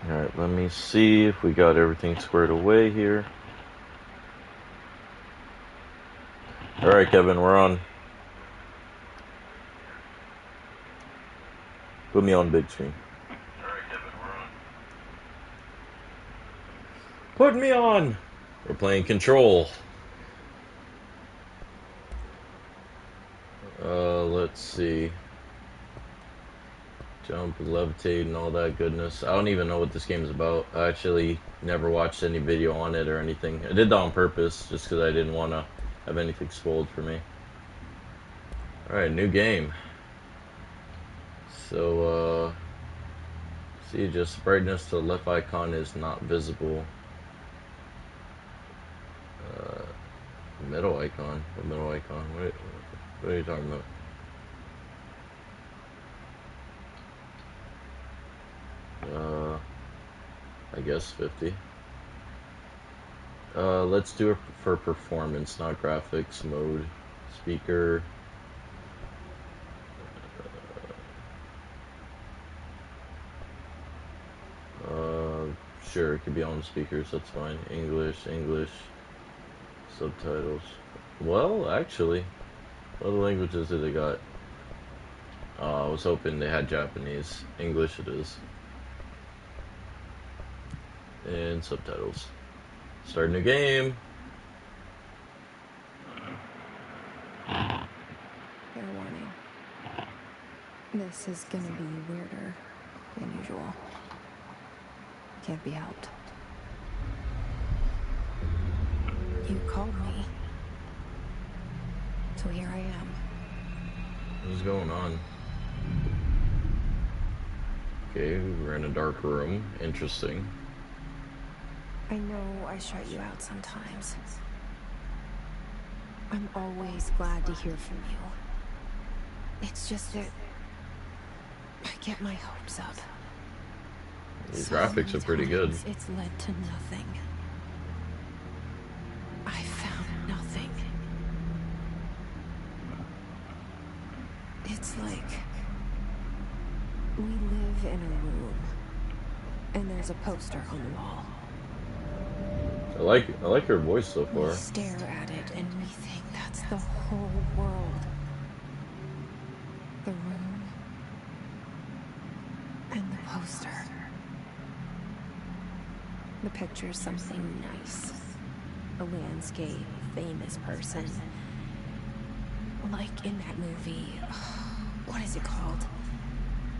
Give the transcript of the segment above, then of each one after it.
Alright, let me see if we got everything squared away here. Alright, Kevin, we're on. Put me on big screen. Put me on! We're playing Control. Let's see. Jump, levitate, and all that goodness. I don't even know what this game is about. I actually never watched any video on it or anything. I did that on purpose, just because I didn't want to have anything spoiled for me. Alright, new game. So, see, just brightness to the left icon is not visible. Middle icon? What middle icon? What are you talking about? I guess 50. Let's do it for performance, not graphics mode. Speaker. Sure, it could be on the speakers, that's fine. English, subtitles. Well, actually, what other languages do they got? I was hoping they had Japanese. English it is. And subtitles. Start a new game. Fair warning. This is gonna be weirder than usual. Can't be helped. You called me. So here I am. What's going on? Okay, we're in a dark room. Interesting. I know I shut you out sometimes. I'm always glad to hear from you. It's just that I get my hopes up. These graphics are pretty good. It's led to nothing. I found nothing. It's like we live in a room and there's a poster on the wall. I like her voice so far. We stare at it and we think that's the whole world. The room and the poster. The picture's something nice. A landscape, famous person. Like in that movie, what is it called?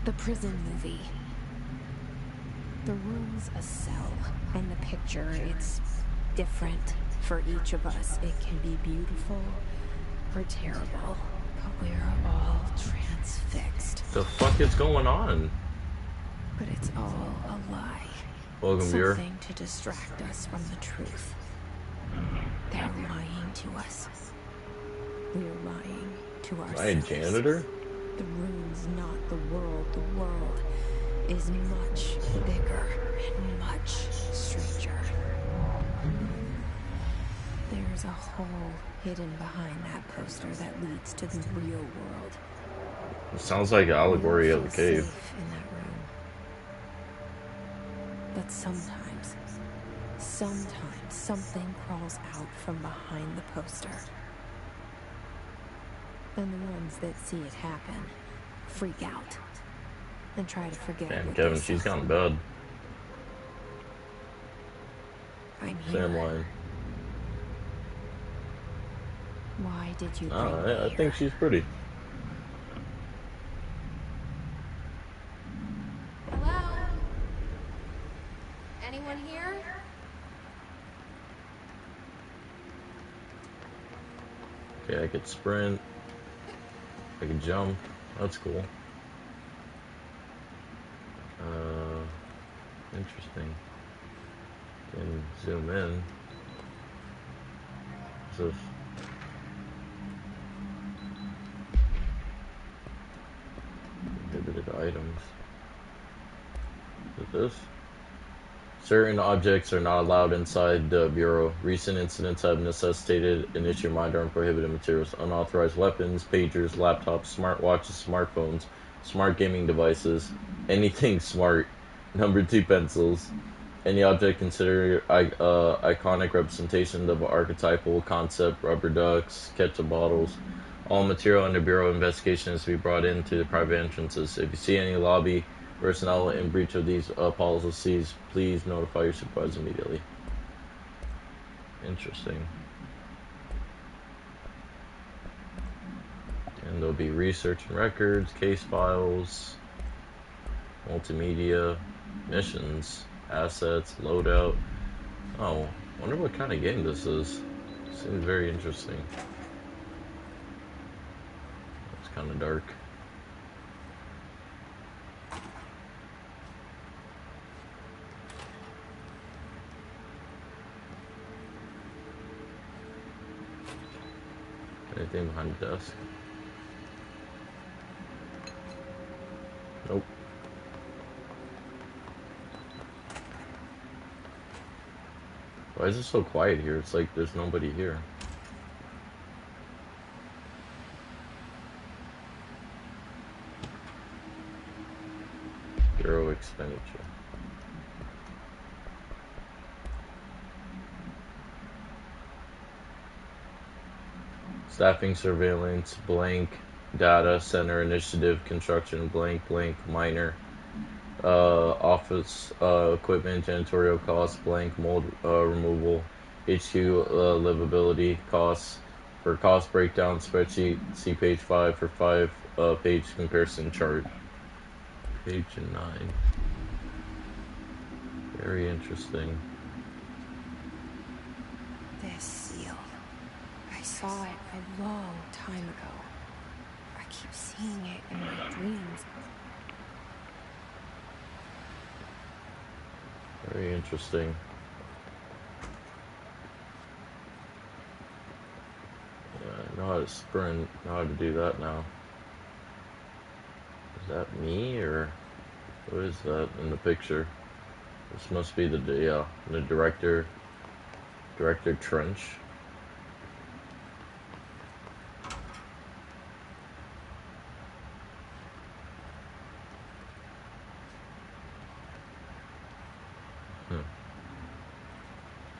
The prison movie. The room's a cell, and the picture, it's different for each of us. It can be beautiful or terrible, but we're all transfixed. The fuck is going on? But it's all a lie. Welcome, viewer. Something to distract us from the truth. They're lying to us. We're lying to ourselves. Am I a janitor? The room's not the world. The world is much bigger and much stranger. There's a hole hidden behind that poster that leads to the real world. It sounds like an allegory of the cave. Safe in that room. But sometimes something crawls out from behind the poster. And the ones that see it happen freak out and try to forget. Damn, Kevin, she's gone to bed. I'm here. Same line. Why did you bring me I think she's pretty. Hello? Anyone here? Okay, I could sprint. I could jump. That's cool. Interesting. Can zoom in. So inhibited items. Is it this? Certain objects are not allowed inside the Bureau. Recent incidents have necessitated an issue reminder on prohibited materials. Unauthorized weapons, pagers, laptops, smartwatches, smartphones, smart gaming devices, anything smart Number 2, pencils. Any object considered iconic representation of an archetypal concept, rubber ducks, ketchup bottles. All material under Bureau of Investigation is to be brought into the private entrances. If you see any lobby personnel in breach of these policies, please notify your supervisor immediately. Interesting. And there'll be research and records, case files, multimedia, missions, assets, loadout. Oh, wonder what kind of game this is. Seems very interesting. It's kind of dark. Anything behind the desk? Nope. Why is it so quiet here? It's like there's nobody here. Zero expenditure. Staffing, surveillance, blank, data center initiative, construction, blank, blank, minor, office equipment, janitorial costs, blank, mold removal, HQ livability costs. For cost breakdown spreadsheet, see page 5 for 5 page comparison chart. Page 9. Very interesting. This seal. I saw it a long time ago. I keep seeing it in my dreams. Very interesting. Yeah, I know how to sprint. Know how to do that now. Is that me or what is that in the picture? This must be the director Trench.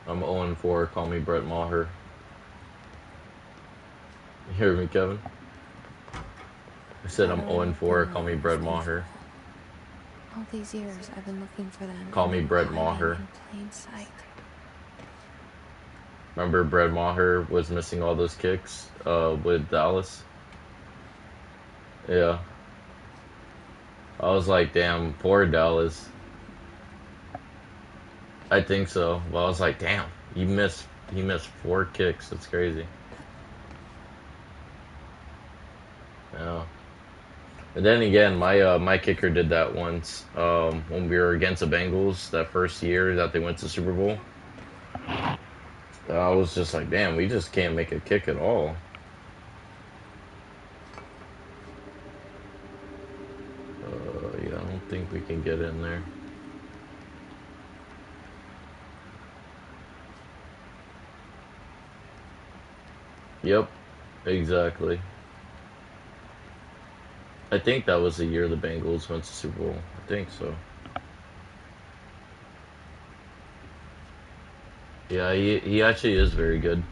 I'm 0-4. Call me Brett Maher. You hear me, Kevin? I said I'm 0-4. Call me Brett Maher. All these years I've been looking for them. Call me Brett Maher. In plain sight. Remember Brett Maher was missing all those kicks with Dallas? Yeah. I was like, damn, poor Dallas. I think so. Well, I was like, damn, he missed 4 kicks. That's crazy. Yeah. And then again, my kicker did that once when we were against the Bengals that first year that they went to Super Bowl. I was just like, damn, we just can't make a kick at all. Yeah, I don't think we can get in there. Yep, exactly. I think that was the year the Bengals went to Super Bowl. I think so. Yeah, he actually is very good.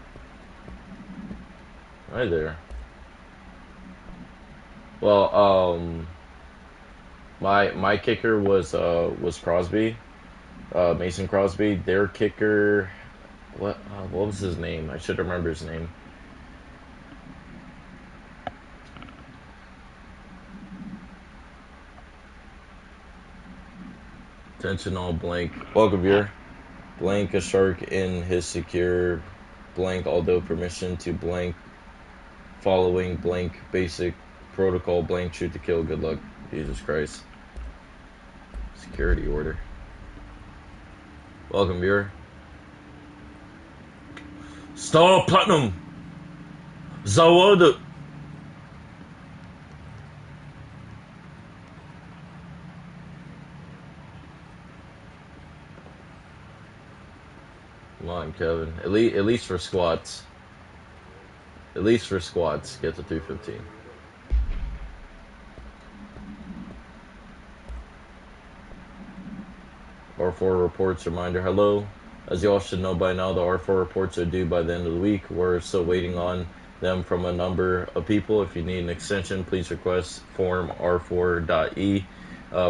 Right there. Well, my kicker was Crosby, Mason Crosby. Their kicker, what was his name? I should remember his name. Attention all blank. Welcome here. Blank a shark in his secure blank although permission to blank following blank basic protocol blank shoot to kill. Good luck. Jesus Christ. Security order. Welcome viewer. Star Platinum. Zawada. Come on, Kevin. At least for squats. At least for squats, get to 315. R4 reports reminder. Hello. As you all should know by now, the R4 reports are due by the end of the week. We're still waiting on them from a number of people. If you need an extension, please request form R4.E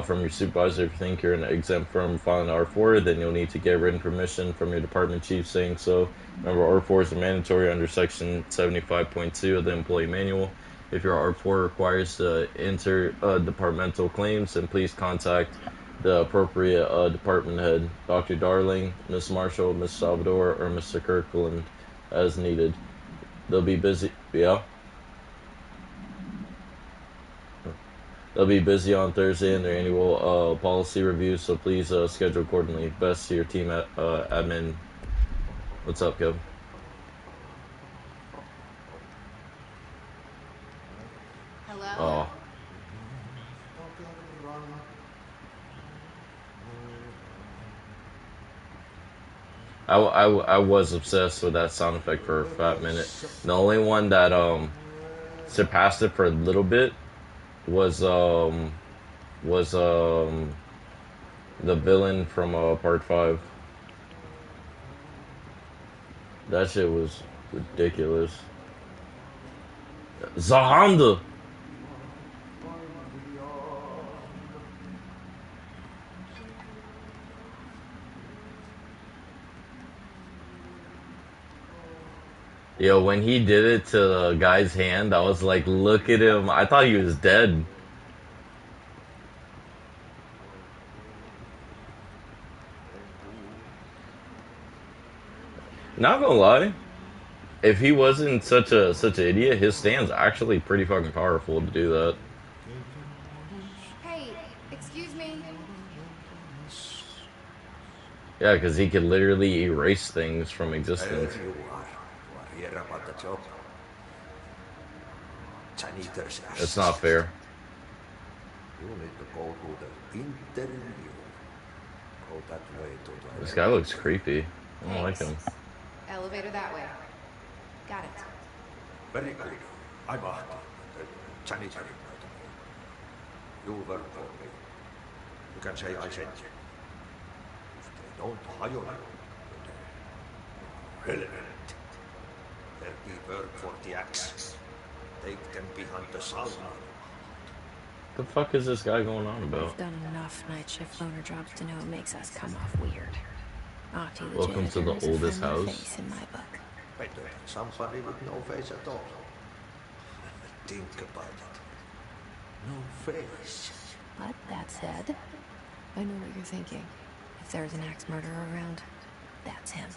from your supervisor. If you think you're exempt from filing R4, then you'll need to get written permission from your department chief saying so. Remember, R4 is mandatory under Section 75.2 of the Employee Manual. If your R4 requires to enter departmental claims, then please contact the appropriate department head, Dr. Darling, Miss Marshall, Miss Salvador, or Mr. Kirkland, as needed. They'll be busy. Yeah. They'll be busy on Thursday in their annual policy review, so please schedule accordingly. Best to your team at admin. What's up, Kev? Hello? Oh. I was obsessed with that sound effect for a fat minute. The only one that surpassed it for a little bit was the villain from part 5. That shit was ridiculous. Zahanda. Yo, when he did it to the guy's hand, I was like, look at him. I thought he was dead. Not gonna lie, if he wasn't such an idiot, his stand's actually pretty fucking powerful to do that. Hey, excuse me. Yeah, because he could literally erase things from existence. There you are. You are here about the job. Janitors are That's not fair. You need to go to the interview. Go that way to the This guy looks creepy. I don't like him. Elevator that way. Got it. Very good. I'm Ahti, the janitor. You work for me. You can say I sent you. If they don't hire you, then relevant. They'll be work for the axe. Take them behind the sauna. What the fuck is this guy going on about? We've done enough night shift loner jobs to know it makes us come off weird. Ahti the Welcome to the janitor is a oldest friendly house. face in my book. Better than somebody with no face at all. Think about it. No face. But that said, I know what you're thinking. If there's an axe murderer around, that's him.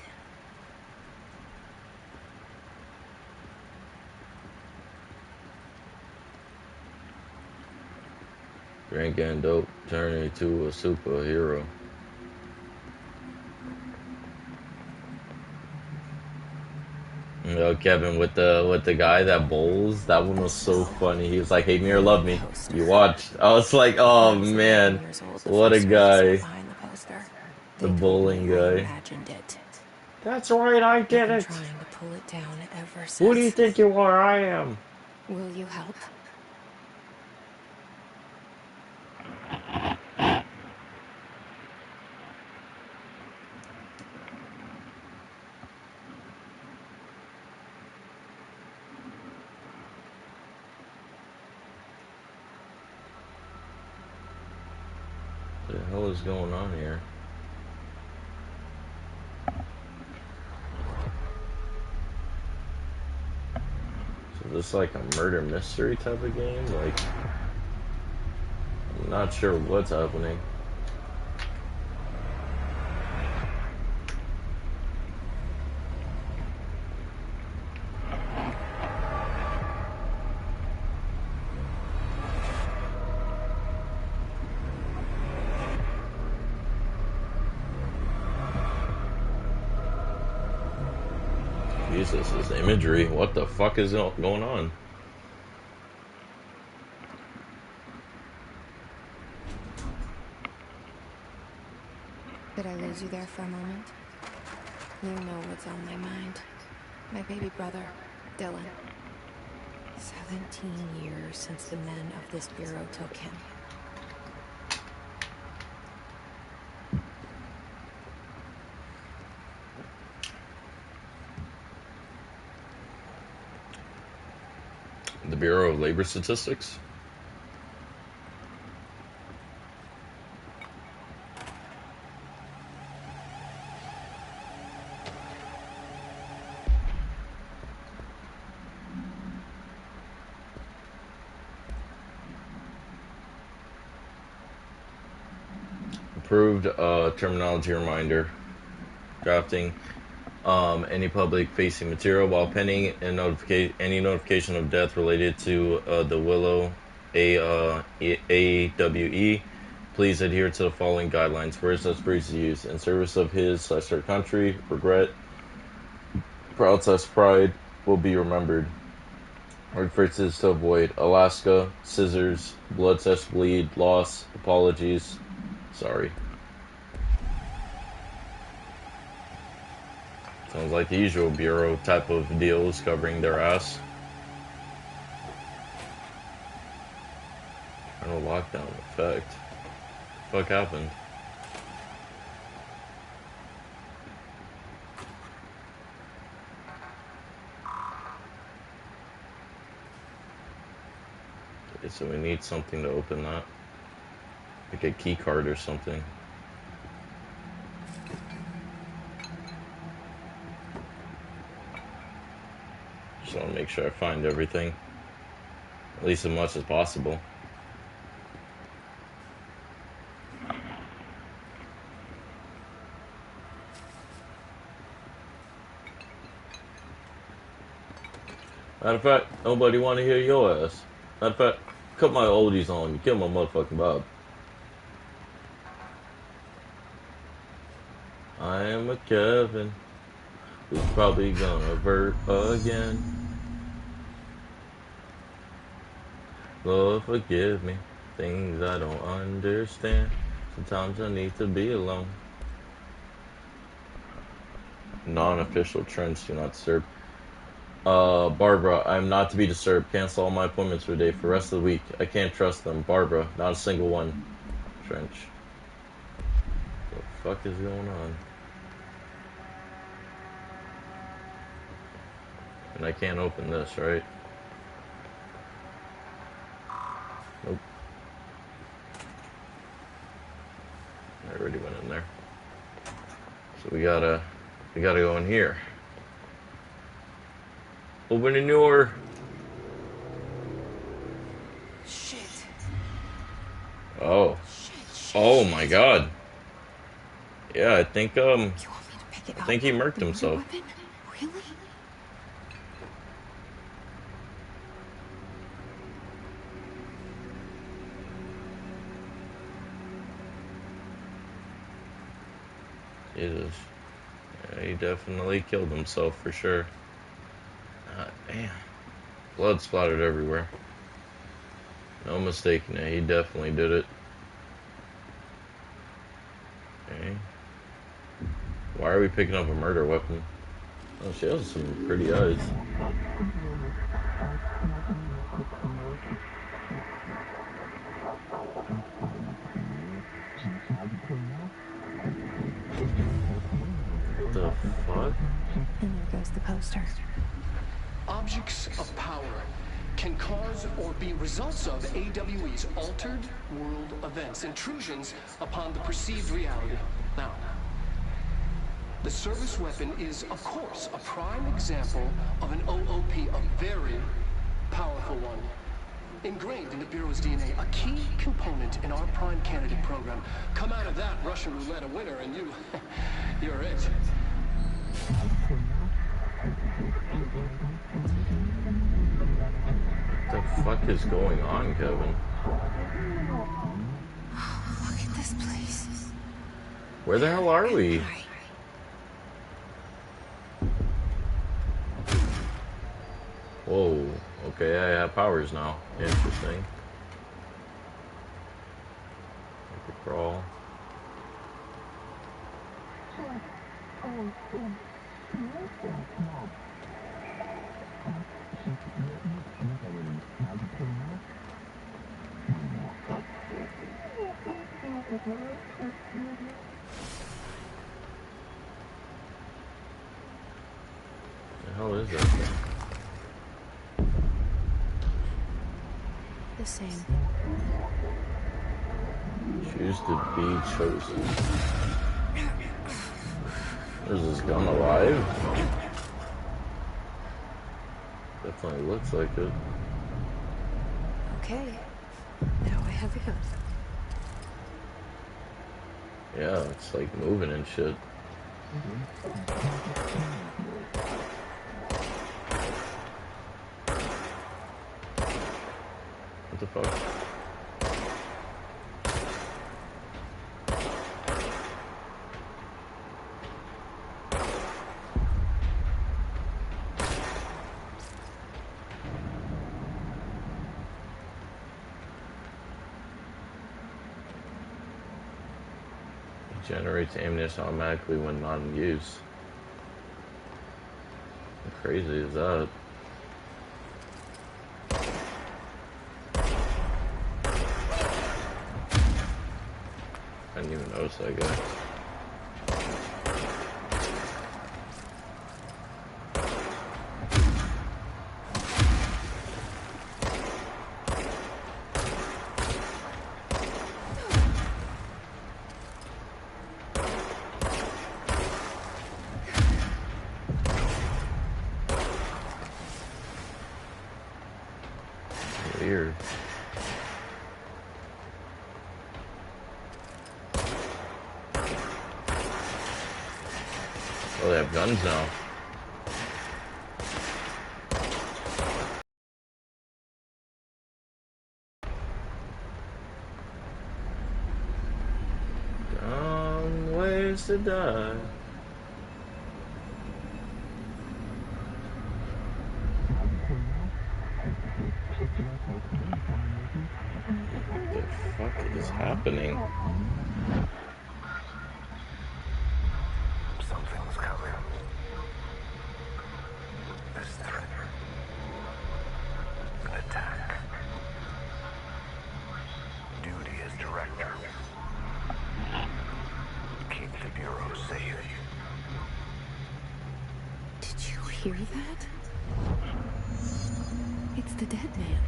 Drinking dope, turning into a superhero. You know, Kevin with the guy that bowls, that one was so funny. He was like, "Hate me or love me." You watched. I was like, "Oh man, what a guy!" The bowling guy. Imagined it. That's right, I get Been it. trying to pull it down ever since. Who do you think you are? I am. Will you help? What the hell is going on here? So this like a murder mystery type of game? Like, I'm not sure what's happening. Jesus, this imagery. What the fuck is going on? Did I lose you there for a moment? You know what's on my mind. My baby brother, Dylan. 17 years since the men of this bureau took him. Bureau of Labor Statistics. Approved terminology reminder. Drafting any public-facing material while pending and any notification of death related to the Willow AWE. Please adhere to the following guidelines. Where such breeze is used in service of his/her country, regret, proud/pride will be remembered. References to avoid: Alaska, scissors, blood/bleed, loss, apologies, sorry. Sounds like the usual Bureau type of deals covering their ass. No lockdown effect. What the fuck happened? Okay, so we need something to open that. Like a key card or something. Just want to make sure I find everything. At least as much as possible. Matter of fact, nobody want to hear your ass. Matter of fact, cut my oldies on you. Kill my motherfucking Bob. I am a Kevin who's probably gonna vert again. Lord, forgive me. Things I don't understand. Sometimes I need to be alone. Non-official trends do not disturb. Barbara, I'm not to be disturbed. Cancel all my appointments for the day for the rest of the week. I can't trust them. Barbara, not a single one. Trench. What the fuck is going on? And I can't open this, right? Nope. I already went in there. So we gotta go in here. Opening your. Shit. Oh. Shit. Oh my god. Yeah, I think You want me to pick it up? I think he murked The himself. weapon? Really? Jesus. Yeah, he definitely killed himself for sure. Damn. Blood splattered everywhere. No mistaking it. He definitely did it. Okay. Why are we picking up a murder weapon? Oh, she has some pretty eyes. What the fuck? And there goes the poster. Objects of power can cause or be results of AWE's altered world events, intrusions upon the perceived reality. Now, the service weapon is, of course, a prime example of an OOP, a very powerful one. Ingrained in the Bureau's DNA, a key component in our prime candidate program. Come out of that Russian roulette a winner and you're it. What the fuck is going on, Kevin? Look at this place. Where the hell are we? Whoa. Okay, I have powers now. Interesting. I could crawl. The hell is that thing? the same. Choose to be chosen. Is this gun alive? Definitely looks like it. Okay, now I have a gun. Yeah, it's like moving and shit. What the fuck? Generates ammunition automatically when not in use. How crazy is that? I didn't even notice that guy. Weird. Oh, they have guns now. Ways to die. What the fuck is happening? Something's coming. This threat. An attack. Duty as director. Keep the Bureau safe. Did you hear that? It's the dead man.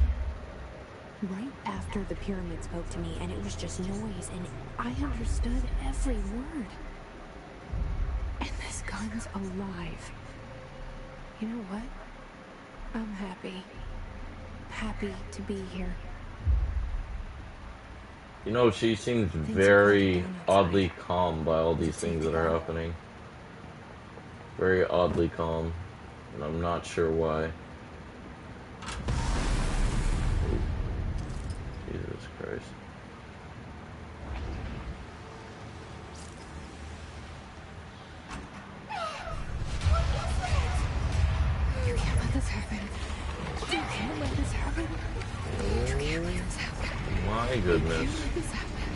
Right after the pyramid spoke to me, and it was just noise, and I understood every word. And this gun's alive. You know what? I'm happy. Happy to be here. You know, she seems very oddly calm by all these things that are happening. Very oddly calm. And I'm not sure why. Jesus Christ. You can't let this happen. You can't let this happen. You can't let this happen. My goodness. You can't let this happen.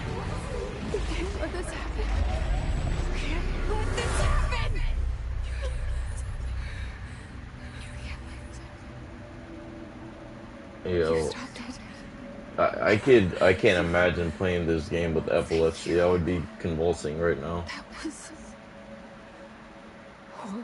You can't let this happen. You can't let this happen. You can't let this happen. Yo, You stopped it. I can't imagine playing this game with epilepsy. I would be convulsing right now. That was horror.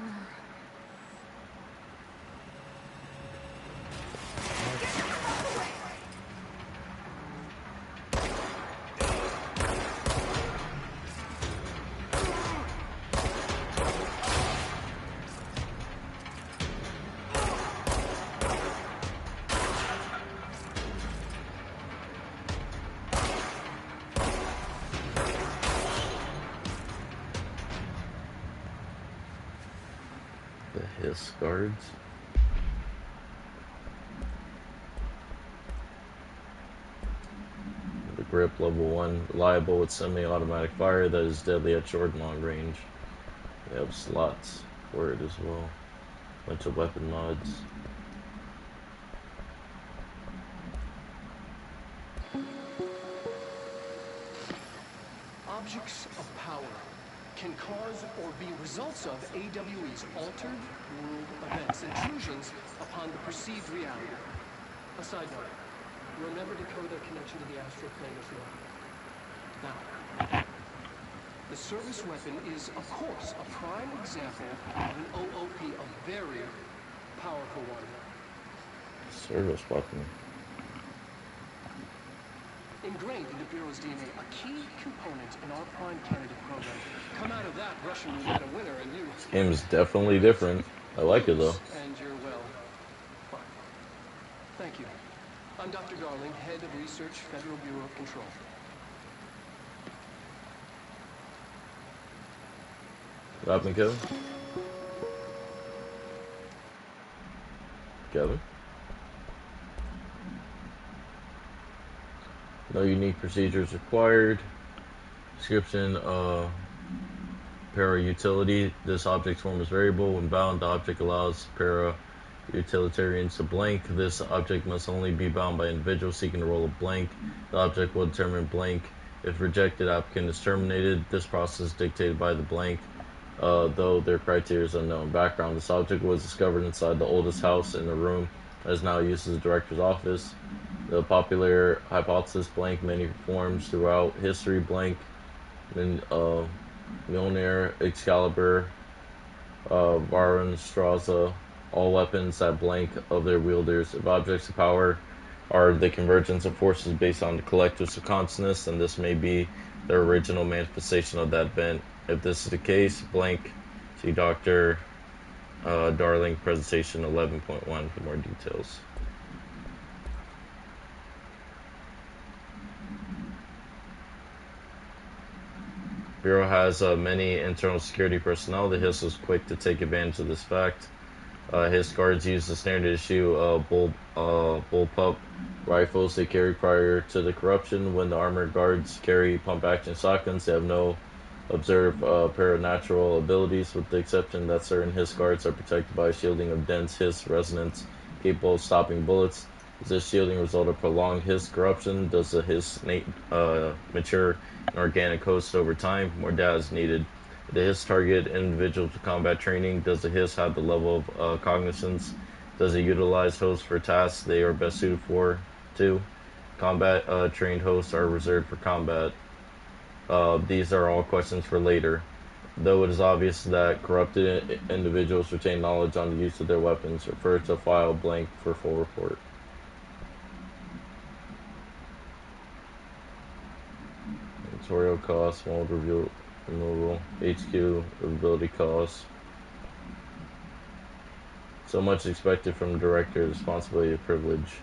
The hiss guards. The grip level 1, reliable with semi-automatic fire that is deadly at short and long range. They have slots for it as well. Bunch of weapon mods. Objects of power can cause or be results of AWE's altered world events, intrusions upon the perceived reality. A side note, you'll never decode their connection to the astral plane as well. Now, the service weapon is, of course, a prime example of an OOP, a very powerful one. Service weapon. ingrained into Bureau's DNA, a key component in our prime candidate program. Come out of that Russian roulette a winner, and you This game is definitely different. I like it though. lose, and you're, well, fine. Thank you. I'm Dr. Darling, head of research, Federal Bureau of Control. What happened, Kevin? Kevin? No unique procedures required. Description, para utility. This object form is variable. When bound, the object allows para utilitarians to blank. This object must only be bound by individuals seeking to roll a blank. The object will determine blank. If rejected, applicant is terminated. This process is dictated by the blank, though their criteria is unknown. Background. This object was discovered inside the oldest house in the room that is now used as a director's office. The popular hypothesis, blank, many forms throughout history, blank, Mjolnir, Excalibur, Varun, Straza, all weapons that blank of their wielders. If objects of power are the convergence of forces based on the collective subconsciousness, then this may be the original manifestation of that event. If this is the case, blank, see Dr. Darling presentation 11.1 for more details. Bureau has many internal security personnel. The Hiss was quick to take advantage of this fact. His guards use the standard issue bullpup rifles they carried prior to the corruption. When the armored guards carry pump-action shotguns, they have no observed paranatural abilities, with the exception that certain Hiss guards are protected by a shielding of dense Hiss resonance capable of stopping bullets. Does this shielding result of prolonged Hiss corruption? Does the Hiss mature in organic host over time? More data is needed. The Hiss target individuals for combat training. Does the Hiss have the level of cognizance? Does it utilize hosts for tasks they are best suited for? 2. Combat trained hosts are reserved for combat. These are all questions for later. Though it is obvious that corrupted individuals retain knowledge on the use of their weapons, refer to file blank for full report. Tutorial costs, mold review removal, HQ ability costs. So much expected from the director, responsibility of privilege.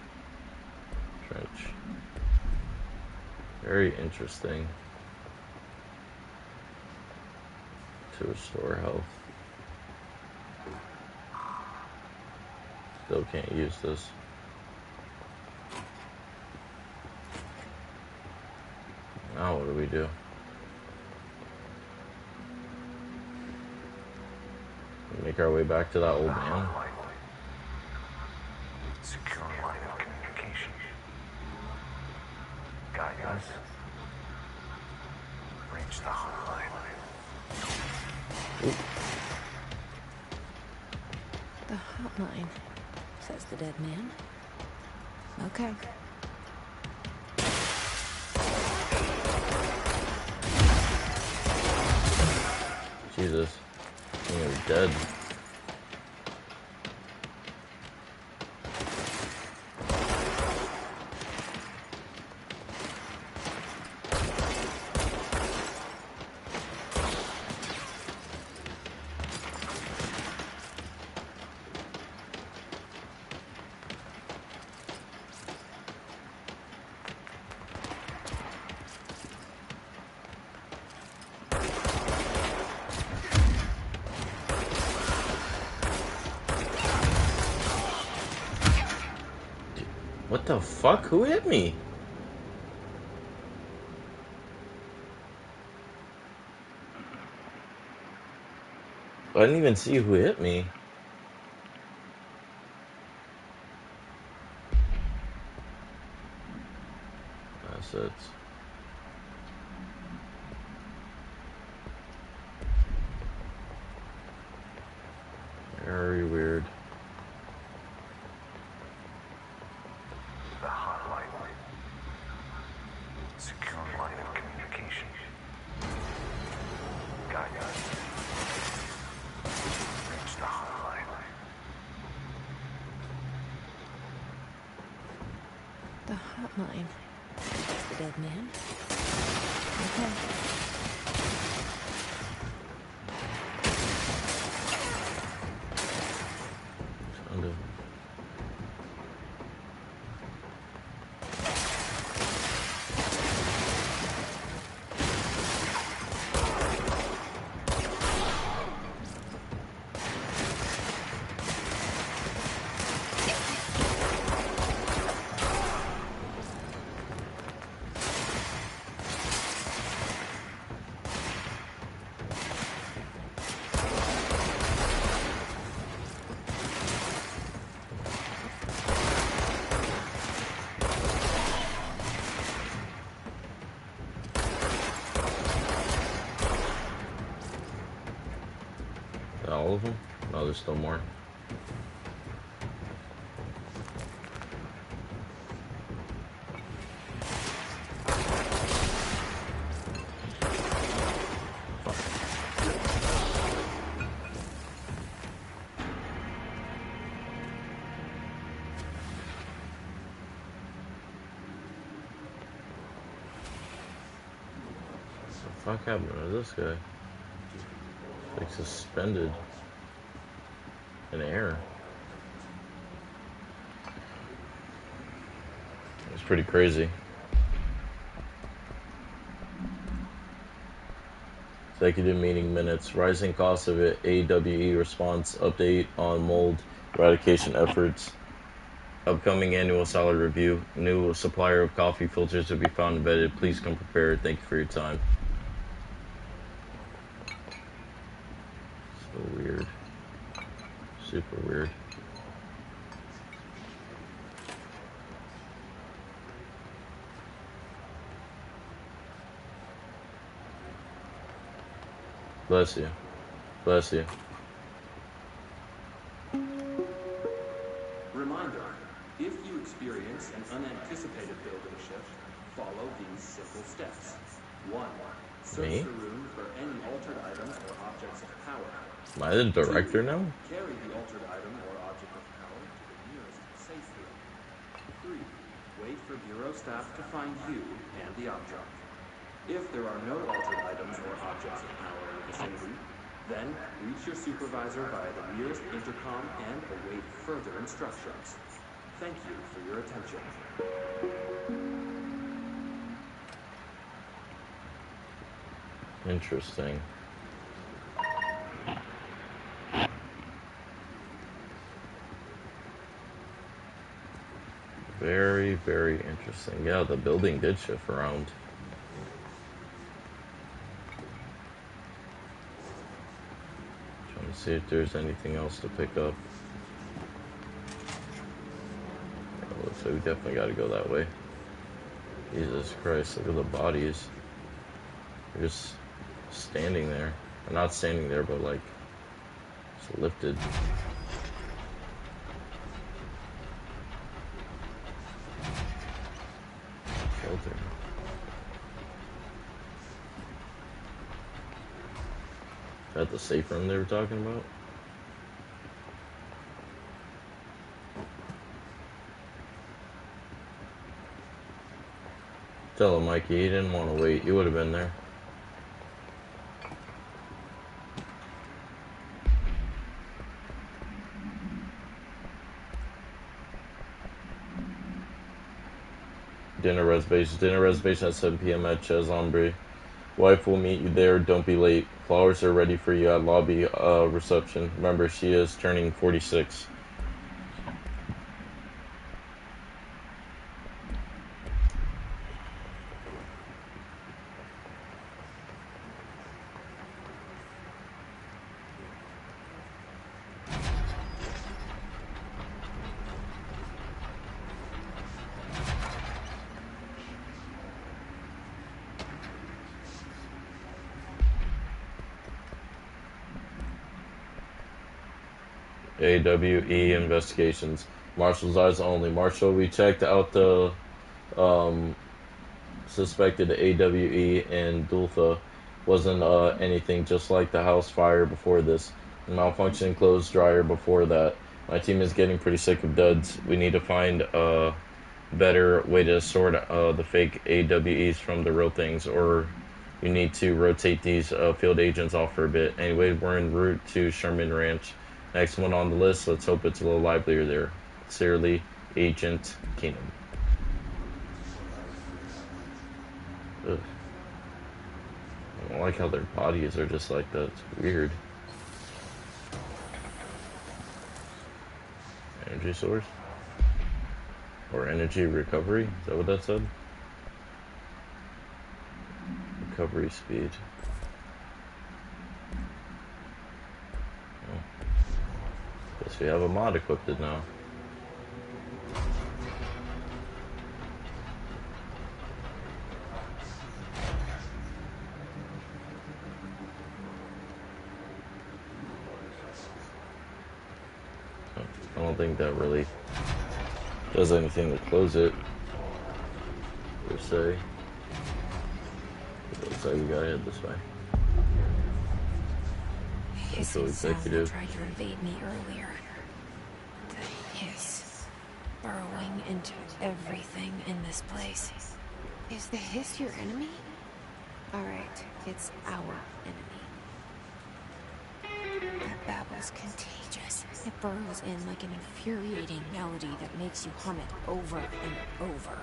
Trench. Very interesting. To restore health. Still can't use this. Now what do we do? Make our way back to that old man. Secure line of communication. Guide us. Reach the hotline. The hotline, says the dead man. Okay. Jesus. You're dead. What the fuck? Who hit me? I didn't even see who hit me. Assets. Very weird. The hotline. Secure line of communication. Guide us. Reach the hotline. The hotline, says the dead man. Okay. Kind of. All of them? No, there's still more. What the fuck happened to this guy? Like suspended in air. It's pretty crazy. Executive meeting minutes. Rising costs of it. AWE response update on mold eradication efforts. Upcoming annual salary review. New supplier of coffee filters to be found embedded. Please come prepared. Thank you for your time. So weird. Super weird. Bless you. Bless you. Reminder, if you experience an unanticipated building shift, follow these simple steps. 1. Search Me? the room for any altered items or objects of power. Am I the director 2. now? Carry the altered item or object of power to the nearest safe room. 3. Wait for Bureau staff to find you and the object. If there are no altered items or objects of power in the vicinity, then reach your supervisor via the nearest intercom and await further instructions. Thank you for your attention. Interesting. Very, very interesting. Yeah, the building did shift around. Trying to see if there's anything else to pick up. Yeah, looks like we definitely got to go that way. Jesus Christ, look at the bodies. They're just standing there. Or not standing there, but like, just lifted. Shelter. Is that the safe room they were talking about? Tell him, Mikey, he didn't want to wait. You would have been there. Dinner reservation at 7 p.m. at Chez Ombre. Wife will meet you there. Don't be late. Flowers are ready for you at lobby reception. Remember, she is turning 46. AWE investigations. Marshall's eyes only. Marshall, we checked out the suspected AWE and Dulfa. Wasn't anything, just like the house fire before this. Malfunctioning clothes dryer before that. My team is getting pretty sick of duds. We need to find better way to sort the fake AWEs from the real things, or you need to rotate these field agents off for a bit. Anyway, we're en route to Sherman Ranch. Next one on the list. Let's hope it's a little livelier there. Sincerely, Agent Keenum. Ugh. I don't like how their bodies are just like that. It's weird. Energy source? Or energy recovery? Is that what that said? Recovery speed. Oh. Guess we have a mod equipped now. I don't think that really does anything to close it, per se. It looks like we gotta head this way. Central Executive. Tried to invade me earlier. The hiss. Burrowing into everything in this place. Is the hiss your enemy? Alright, it's our enemy. That babble's contagious. It burrows in like an infuriating melody that makes you hum it over and over.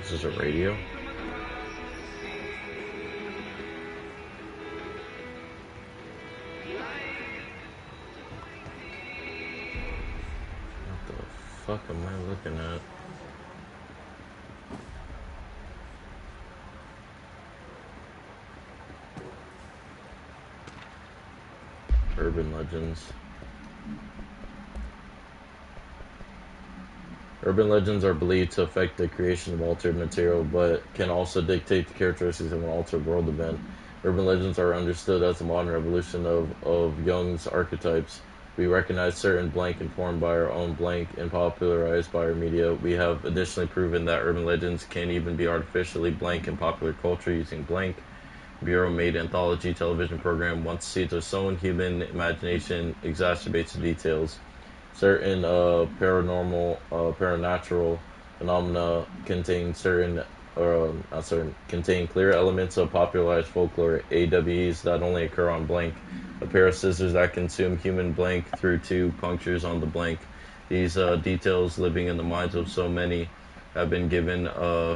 This is a radio? What the fuck am I looking at? Urban legends. Urban legends are believed to affect the creation of altered material, but can also dictate the characteristics of an altered world event. Urban legends are understood as a modern evolution of Jung's archetypes. We recognize certain blank informed by our own blank and popularized by our media. We have additionally proven that urban legends can even be artificially blank in popular culture using blank. Bureau-made anthology television program Once Seeds Are Sown, human imagination exacerbates the details. Certain paranatural phenomena contain contain clear elements of popularized folklore. AWEs that only occur on blank. A pair of scissors that consume human blank through two punctures on the blank. These details, living in the minds of so many, have been given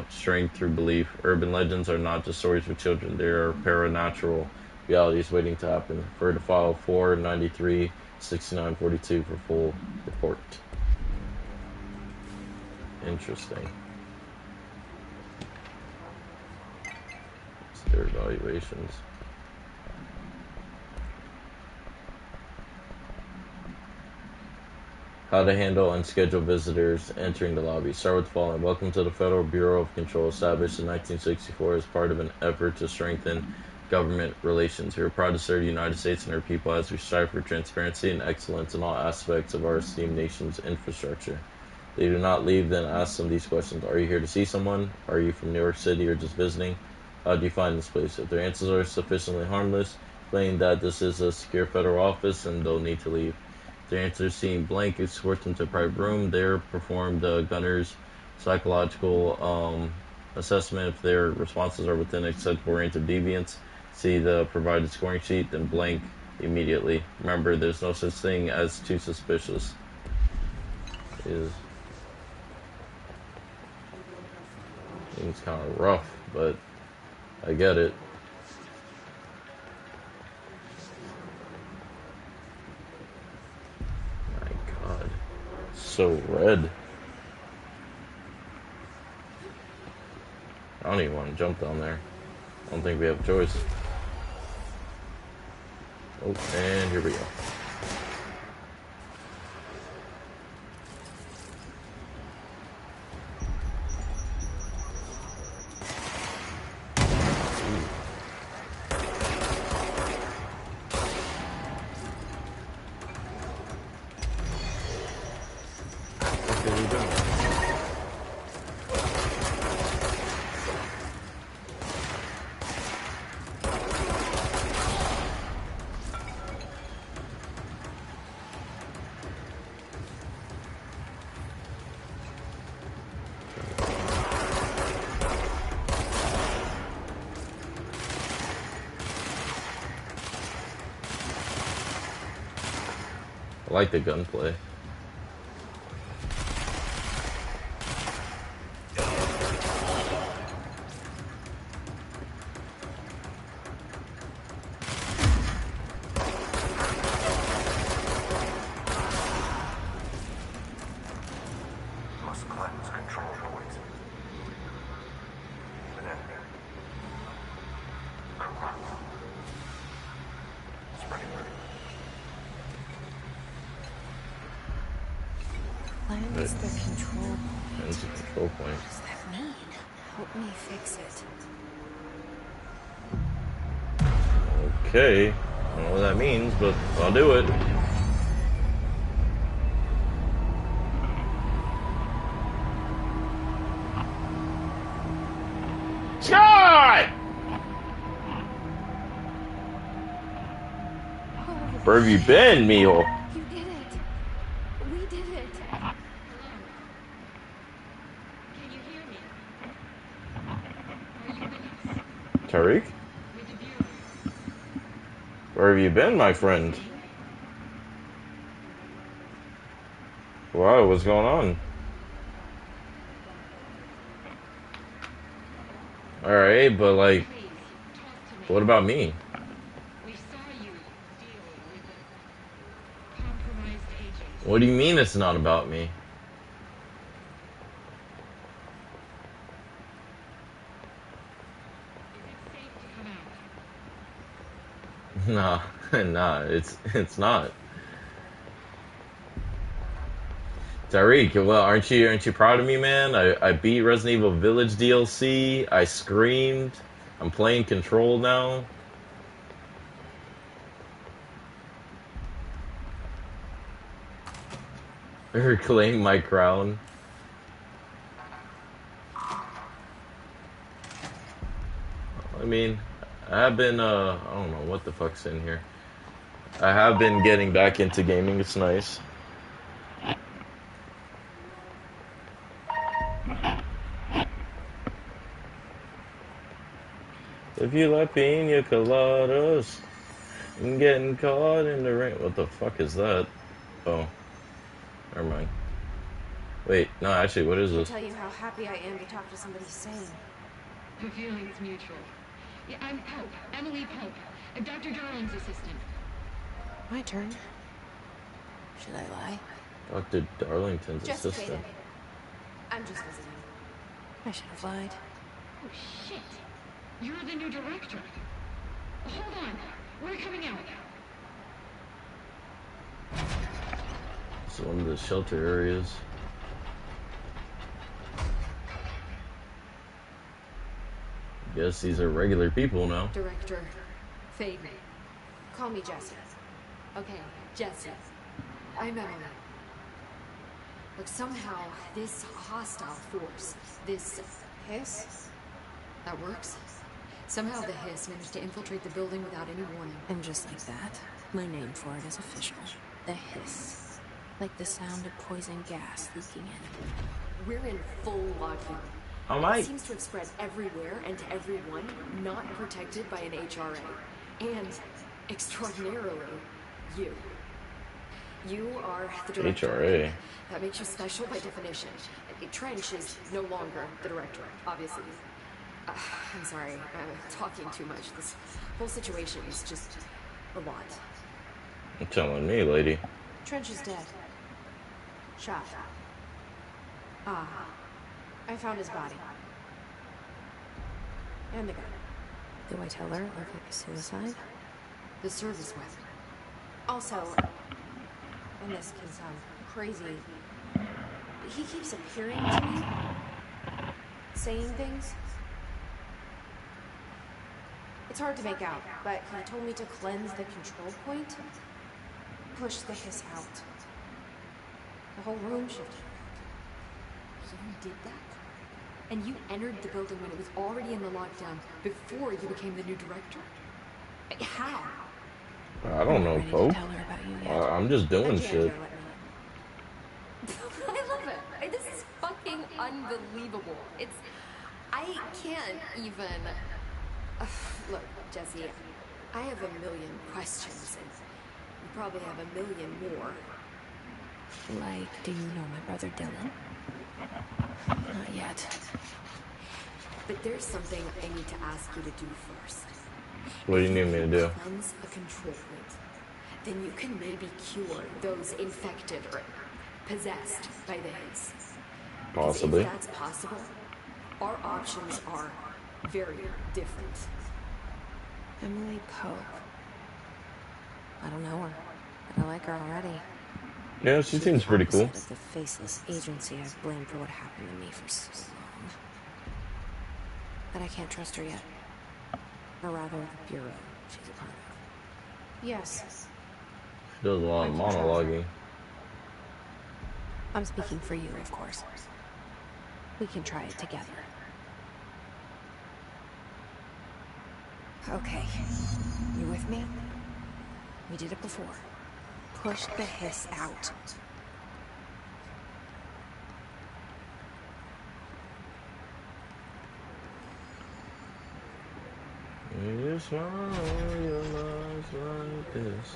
strength through belief. Urban legends are not just stories for children; they are paranatural realities waiting to happen. Refer to file 493. 6942 for full report. Interesting. It's their evaluations. How to handle unscheduled visitors entering the lobby. Start with the following. Welcome to the Federal Bureau of Control, established in 1964 as part of an effort to strengthen government relations. We are proud to serve the United States and her people as we strive for transparency and excellence in all aspects of our esteemed nation's infrastructure. They do not leave, then ask them these questions. Are you here to see someone? Are you from New York City or just visiting? How do you find this place? If their answers are sufficiently harmless, explain that this is a secure federal office and they'll need to leave. If their answers seem blank, escort them to a private room. There, perform the gunner's psychological assessment. If their responses are within acceptable range of deviance, see the provided scoring sheet, then blank immediately. Remember, there's no such thing as too suspicious. It's kind of rough, but I get it. My God, so red. I don't even want to jump down there. I don't think we have a choice. Oh, and here we go. What are you doing? I like the gunplay. Must cleanse control points. Even enemy. Corrupt. Spreading ready. Cleanse the control. Ends the control point. What does that mean? Help me fix it. Okay. I don't know what that means, but I'll do it. Scott! Where have you been, Mio? You did it. We did it. Can you hear me? Are you with us? Tariq? With the Bureau? Where have you been, my friend? Wow, what's going on? Alright, but like, Please, talk to me. what about me? We saw you deal with a compromised agent. What do you mean it's not about me? Is it safe to come out? Nah, it's not. Tariq, well, aren't you proud of me, man? I beat Resident Evil Village DLC. I screamed. I'm playing Control now. Reclaim my crown. I mean, I have been, I don't know what the fuck's in here. I have been getting back into gaming. It's nice. If you like pina coladas and getting caught in the rain. What the fuck is that? Oh, never mind. Wait, no, actually, what is I'll this? tell you how happy I am to talk to somebody sane. The feeling's mutual. Yeah, I'm Pope. Emily Pope. Dr. Darling's assistant. My turn. Should I lie? Dr. Darlington's Just assistant. kidding. I'm just visiting. I should have lied. Oh, shit. You're the new director. Hold on. We're coming out. It's one of the shelter areas. Guess these are regular people now. Director, fade me. Call me Jessie. Okay, Jessie. I'm Emily. Look, somehow this hostile force, this hiss, that works. Somehow the hiss managed to infiltrate the building without any warning. And just like that, my name for it is official. The hiss. Like the sound of poison gas leaking in. We're in full lockdown. Oh It my! seems to have spread everywhere and to everyone not protected by an HRA. And, extraordinarily, you. You are the director. HRA. That makes you special by definition. Trench is no longer the director, obviously. I'm sorry, I'm talking too much. This whole situation is just a lot. You're telling me, lady. Trench is dead. Shot. I found his body. And the gun. Do I tell her it looked like a suicide? The service weapon. Also, and this can sound crazy, he keeps appearing to me, saying things. It's hard to make out, but he told me to cleanse the control point, push the hiss out. The whole room shifted around. So you did that? And you entered the building when it was already in the lockdown, before you became the new director? How? I don't know, Pope. Tell her about you yet. I'm just doing shit. I love it. This is fucking unbelievable. I can't even. Look, Jesse, I have a million questions, and you probably have a million more. Like, do you know my brother Dylan? Not yet. But there's something I need to ask you to do first. What do you need me to do? Cleanse a control point. Then you can maybe cure those infected or possessed by the Hiss. 'Cause Possibly. if that's possible, our options are very different. Emily Pope. I don't know her, but I like her already. Yeah, she seems pretty cool. Opposite of the faceless agency I've blamed for what happened to me for so long. But I can't trust her yet. Or rather, the Bureau she's a part of. Yes. She does a lot of monologuing. I'm speaking for you, of course. We can try it together. Okay. You with me? We did it before. Push the Hiss out. You smile, your lies like this.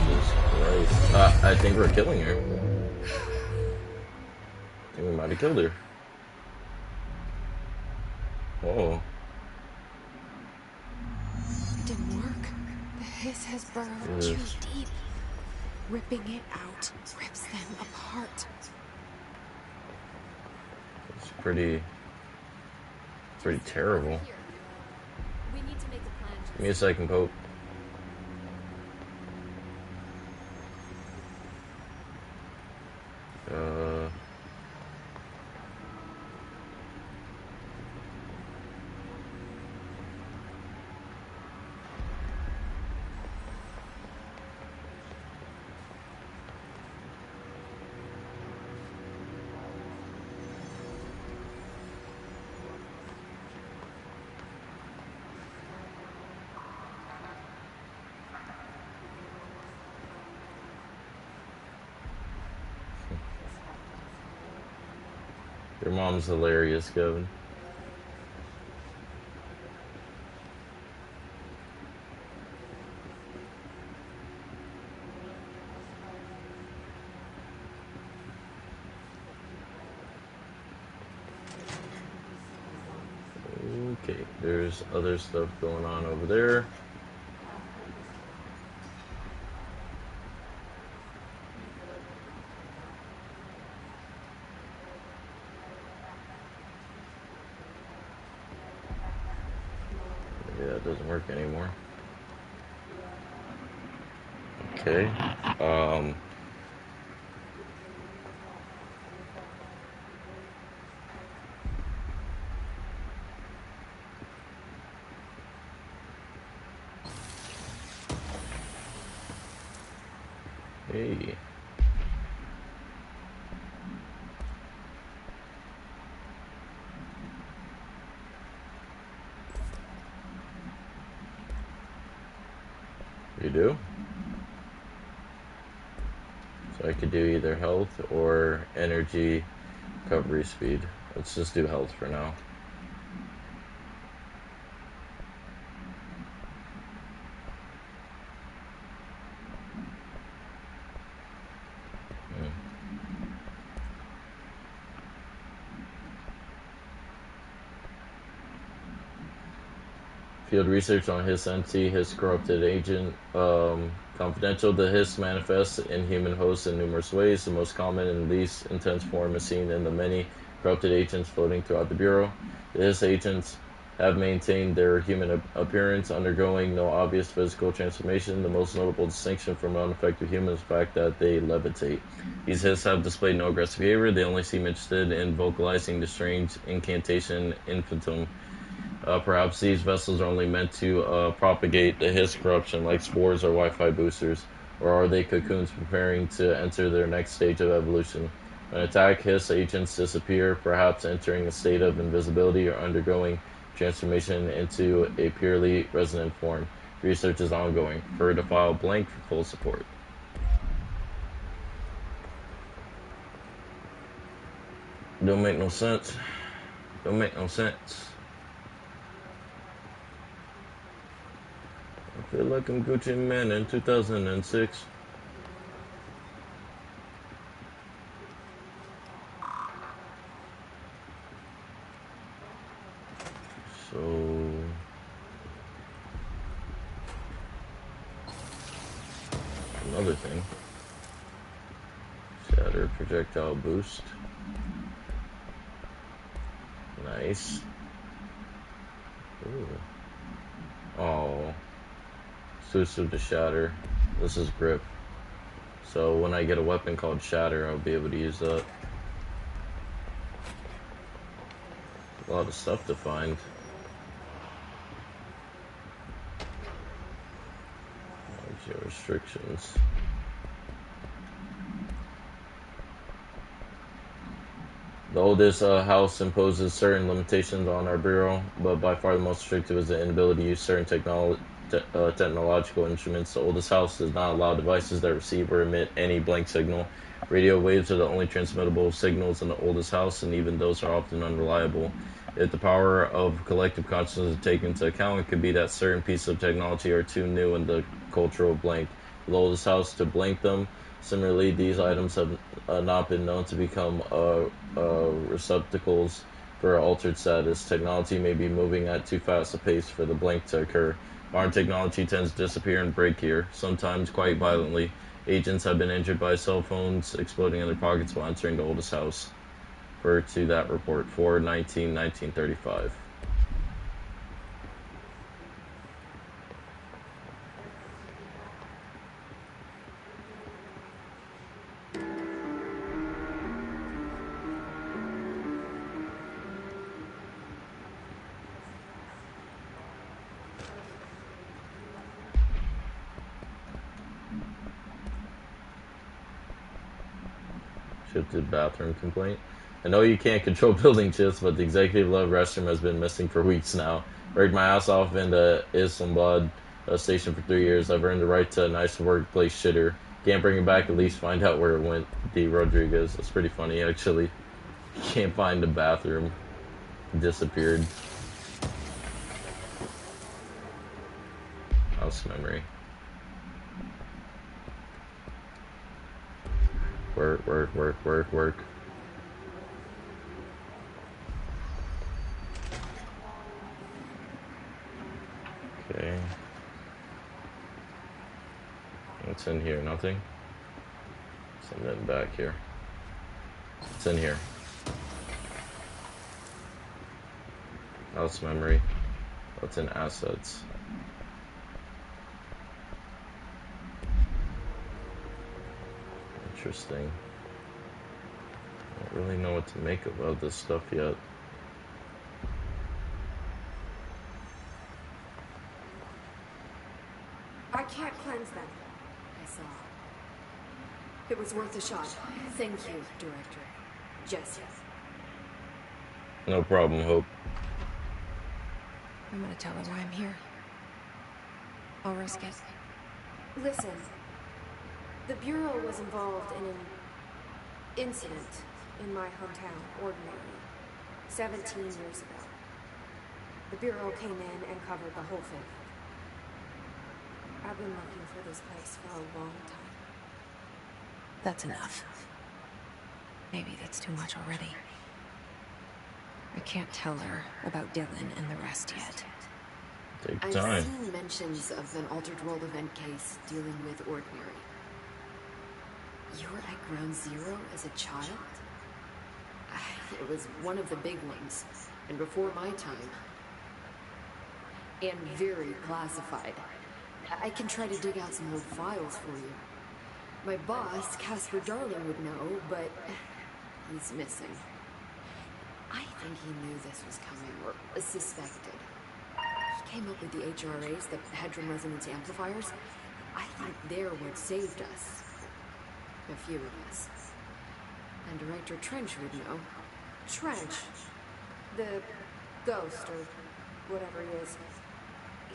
Jesus Christ. I think we're killing her. I think we might have killed her. Whoa. It didn't work. The Hiss has burrowed too deep. Ripping it out rips them apart. It's pretty terrible. We need to make a plan. Give me a second, Pope. Your mom's hilarious, Kevin. Okay, there's other stuff going on over there. Yeah, it doesn't work anymore. Okay. Hey. You do? So I could do either health or energy recovery speed. Let's just do health for now. Field research on Hiss entity, Hiss corrupted agent. Confidential, the Hiss manifests in human hosts in numerous ways. The most common and least intense form is seen in the many corrupted agents floating throughout the Bureau. The Hiss agents have maintained their human appearance, undergoing no obvious physical transformation. The most notable distinction from unaffected humans is the fact that they levitate. These Hiss have displayed no aggressive behavior. They only seem interested in vocalizing the strange incantation infinitum. Perhaps these vessels are only meant to propagate the Hiss corruption like spores or Wi-Fi boosters, or are they cocoons preparing to enter their next stage of evolution? When attacked, Hiss agents disappear, perhaps entering a state of invisibility or undergoing transformation into a purely resonant form. Research is ongoing. Refer to file blank for full support. Don't make no sense. Don't make no sense. I feel like I'm Gucci Man in 2006. So another thing. Shatter projectile boost. Nice. Ooh. Oh. Exclusive to Shatter. This is grip. So when I get a weapon called Shatter, I'll be able to use that. A lot of stuff to find. Your restrictions. The oldest house imposes certain limitations on our bureau, but by far the most restrictive is the inability to use certain technological instruments. The oldest house does not allow devices that receive or emit any blank signal. Radio waves are the only transmittable signals in the oldest house, and even those are often unreliable. If the power of collective consciousness is taken into account, it could be that certain pieces of technology are too new in the cultural blank. The oldest house to blank them. Similarly, these items have not been known to become receptacles for altered status. Technology may be moving at too fast a pace for the blank to occur. Modern technology tends to disappear and break here, sometimes quite violently. Agents have been injured by cell phones exploding in their pockets while entering the oldest house. Refer to that report, 4/19/1935. Shifted bathroom complaint. I know you can't control building shifts, but the executive level restroom has been missing for weeks now. Worked my ass off in the Islamabad station for 3 years. I've earned the right to a nice workplace shitter. Can't bring it back, at least find out where it went. D. Rodriguez. That's pretty funny, actually. Can't find the bathroom. Disappeared. House memory. Work, work, work, work, work. Okay. What's in here? Nothing? Something back here. What's in here? House memory. What's in assets? Interesting. I don't really know what to make about this stuff yet. I can't cleanse them. I saw. It was worth a shot. Thank you, Director. Jesse. No problem, Hope. I'm gonna tell her why I'm here. I'll risk it. Listen. The Bureau was involved in an incident in my hometown, Ordinary, 17 years ago. The Bureau came in and covered the whole thing. I've been looking for this place for a long time. That's enough. Maybe that's too much already. I can't tell her about Dylan and the rest yet. Take I've time. seen mentions of an altered world event case dealing with Ordinary. You were at Ground Zero as a child? It was one of the big ones, and before my time. And very classified. I can try to dig out some old files for you. My boss, Casper Darling, would know, but he's missing. I think he knew this was coming, or suspected. He came up with the HRAs, the Hedron Resonance Amplifiers. I think they're what saved us. A few of us. And Director Trench would know. Trench. The ghost, or whatever he is.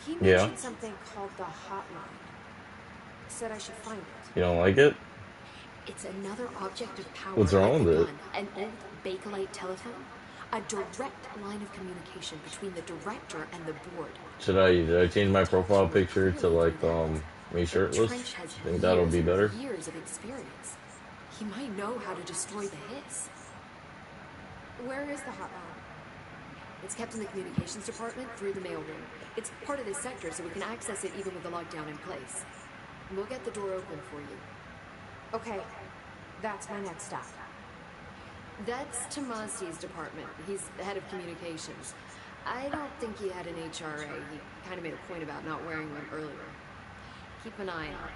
He mentioned something called the Hotline. Said I should find it. You don't like it? It's another object of power. What's wrong like with the it? gun, an old Bakelite telephone. A direct line of communication between the director and the board. Did I change my profile picture to like me But shirtless? Trench has Think that'll be better? years of experience. He might know how to destroy the hiss. Where is the hotline? It's kept in the communications department through the mailroom. It's part of this sector, so we can access it even with the lockdown in place. We'll get the door open for you. Okay, that's my next stop. That's Tomasi's department. He's the head of communications. I don't think he had an HRA. He kind of made a point about not wearing one earlier. Keep an eye out.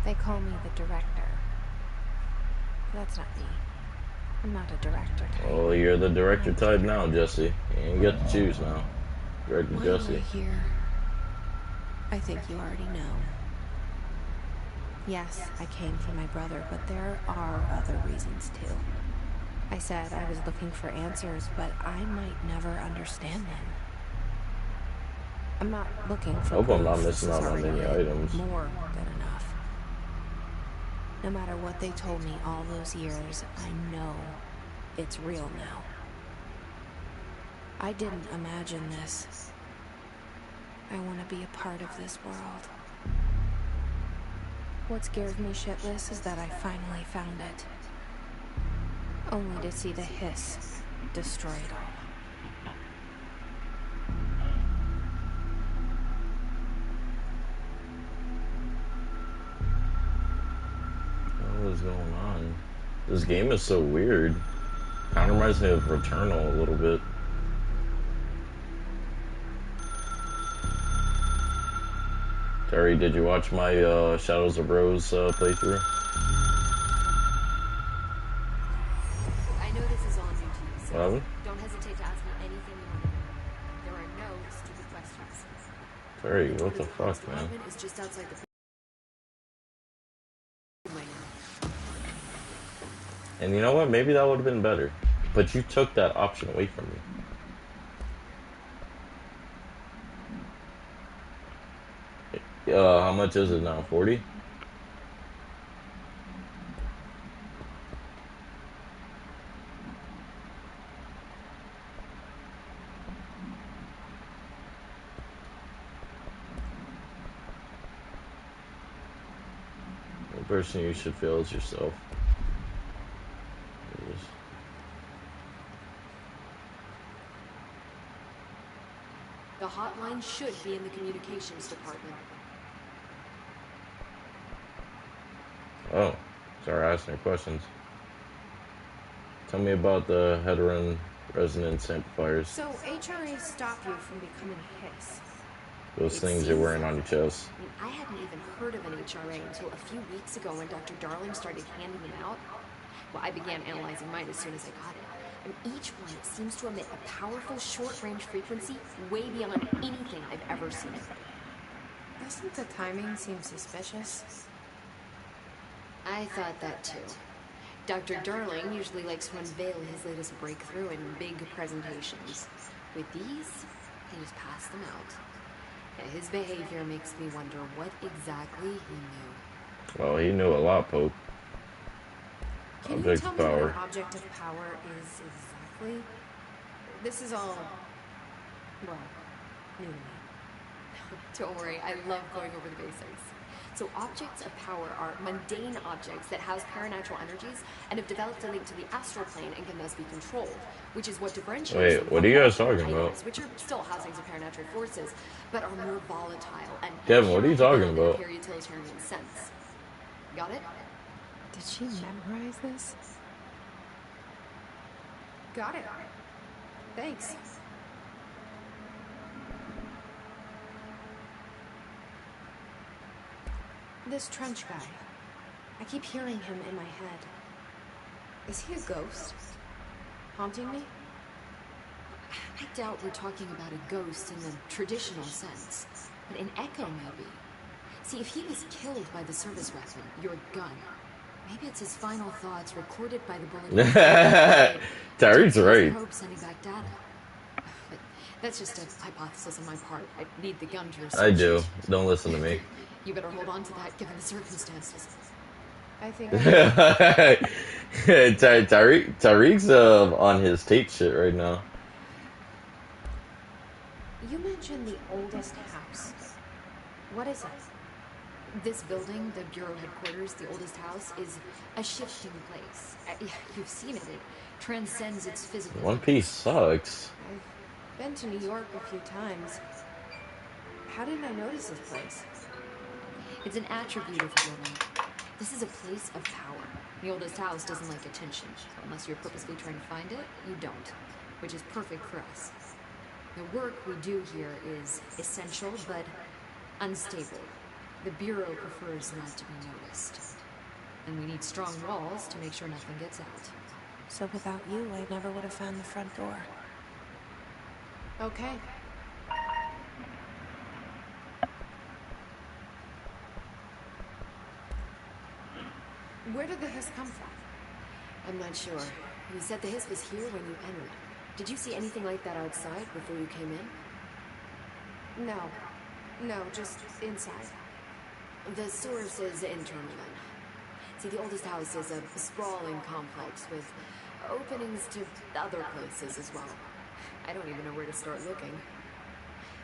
They call me the director. That's not me. I'm not a director type. Oh, you're the director type now, Jesse. You get to choose now. Director Why Jesse. am I here? I think you already know. Yes, I came for my brother, but there are other reasons too. I said I was looking for answers, but I might never understand them. I'm not looking for Hope I'm not proof. missing This is out on already any items. more than enough. No matter what they told me all those years, I know it's real now. I didn't imagine this. I want to be a part of this world. What scares me shitless is that I finally found it. Only to see the hiss destroy it all. What is going on? This game is so weird. Kind of reminds me of Returnal a little bit. Terry, did you watch my Shadows of Rose playthrough? I know this is all new to you, so What? don't hesitate to ask me anything you want to know. There are no stupid questions. Terry, The what the department fuck, man? is just outside the right now. And you know what? Maybe that would have been better. But you took that option away from me. How much is it now? 40? The person you should feel is yourself. The hotline should be in the communications department. Oh, sorry, asking your questions. Tell me about the Heteron resonance amplifiers. So HRAs stop you from becoming hiss. Those It things you're seems wearing on your chest. I mean, I hadn't even heard of an HRA until a few weeks ago when Dr. Darling started handing them out. Well, I began analyzing mine as soon as I got it. And each one seems to emit a powerful short-range frequency way beyond anything I've ever seen. Doesn't the timing seem suspicious? I thought that too. Dr. Darling usually likes to unveil his latest breakthrough in big presentations. With these, he just passed them out. Yeah, his behavior makes me wonder what exactly he knew. Well, he knew a lot, Pope. Can Object you of tell me power. what object of power is exactly? This is all, well, new to me. Don't worry, I love going over the basics. So objects of power are mundane objects that house paranatural energies and have developed a link to the astral plane and can thus be controlled, which is what differentiates Wait, them what from are you guys ordinary talking about? items, which are still housings of paranatural forces, but are more volatile and Kevin, what are you talking inherently about? in a pure utilitarian sense. Got it? Did she memorize this? Got it. Thanks. This Trench guy. I keep hearing him in my head. Is he a ghost? Haunting me? I doubt we're talking about a ghost in the traditional sense, but an echo maybe. See, if he was killed by the service weapon, your gun, maybe it's his final thoughts recorded by the bullet. Terry's right. Hope sending back data. But that's just a hypothesis on my part. I need the gun to research I do. it. Don't listen to me. You better hold on to that given the circumstances. I think I Tariq's on his Tate shit right now. You mentioned the oldest house. What is it? This building, the Bureau headquarters, the oldest house, is a shifting place. You've seen it. It transcends its physical One limits. Piece sucks. I've been to New York a few times. How didn't I notice this place? It's an attribute of the building. This is a place of power. The oldest house doesn't like attention. Unless you're purposely trying to find it, you don't. Which is perfect for us. The work we do here is essential, but unstable. The Bureau prefers not to be noticed. And we need strong walls to make sure nothing gets out. So without you, I never would have found the front door. Okay. Where did the hiss come from? I'm not sure. You said the hiss was here when you entered. Did you see anything like that outside before you came in? No. No, just inside. The source is internal then. See, the oldest house is a sprawling complex with openings to other places as well. I don't even know where to start looking.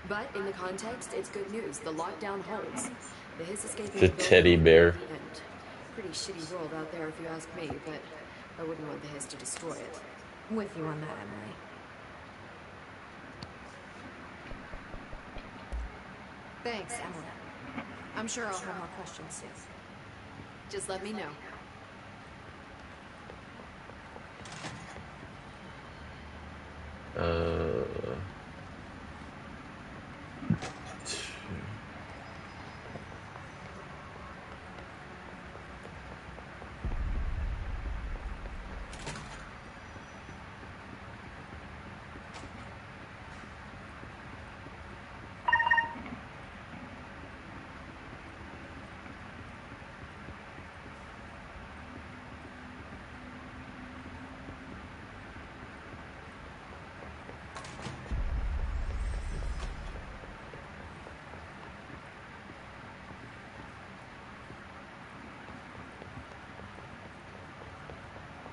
But in the context, it's good news. The lockdown holds. The hiss escaping The building teddy bear. will be the end. Pretty shitty world out there if you ask me, but I wouldn't want the hiss to destroy it. With you on that, Emily. Thanks, Emily. I'm sure I'll have more questions soon. Just let me know.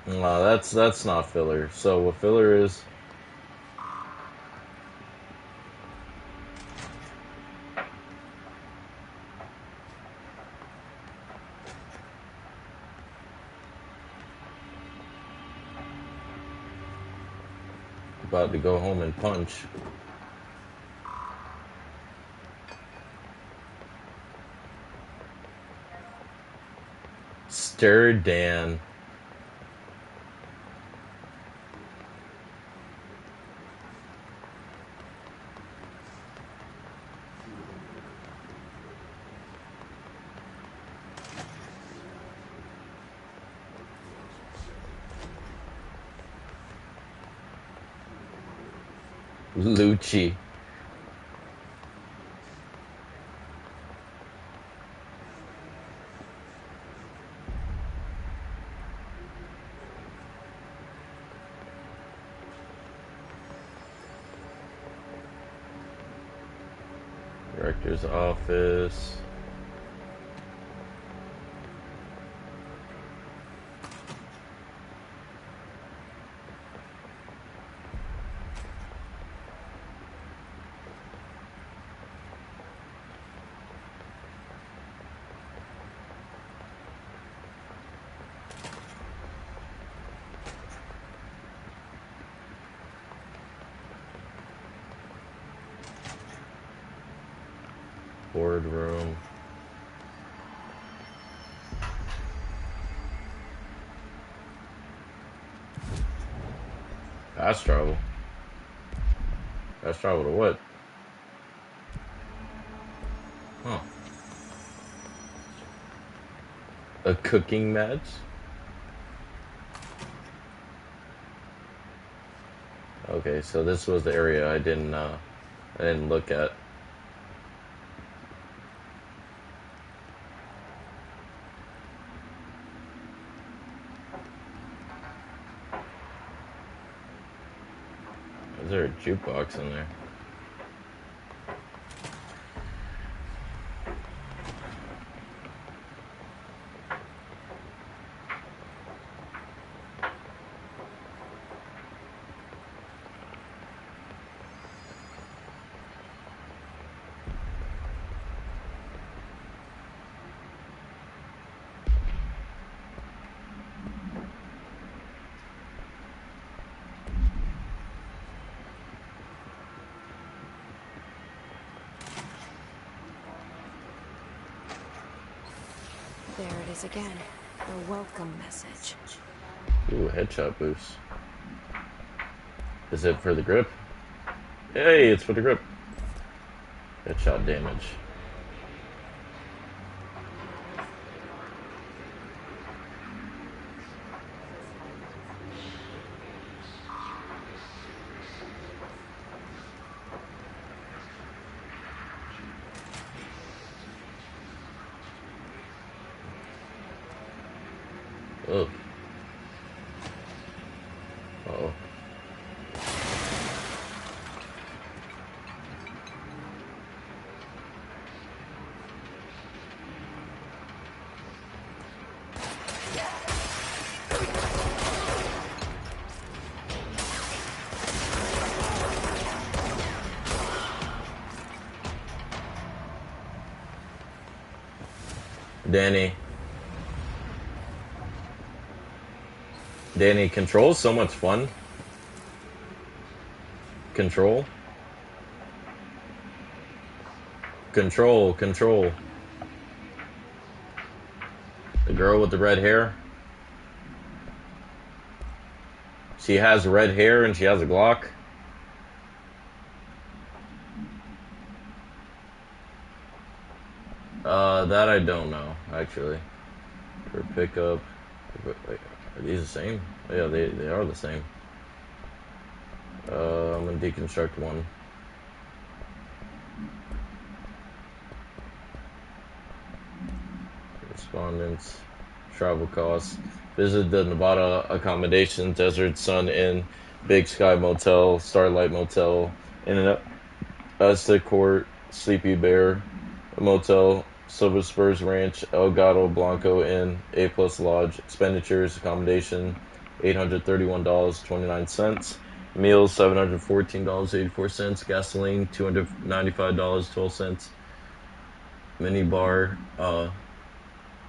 No, that's not filler. So what filler is? About to go home and punch. Stir Dan. Lucci. Director's office. Boardroom. Fast travel. Fast travel to what? Huh. A cooking match? Okay, so this was the area I didn't look at. Is there a jukebox in there? There it is again. The welcome message. Ooh, headshot boost. Is it for the grip? Hey, it's for the grip. Headshot damage. Ugh. Uh-oh. Danny, Control's so much fun. Control. The girl with the red hair. She has red hair and she has a Glock. That I don't know, actually. For pickup. Wait, are these the same? Oh, yeah, they are the same. I'm gonna deconstruct one. Correspondence. Travel costs. Visit the Nevada Accommodation, Desert Sun Inn, Big Sky Motel, Starlight Motel, Aztec Court, Sleepy Bear Motel, Silver Spurs Ranch, El Gato Blanco Inn, A Plus Lodge. Expenditures, accommodation, $831.29. Meals, $714.84. Gasoline, $295.12. Mini bar,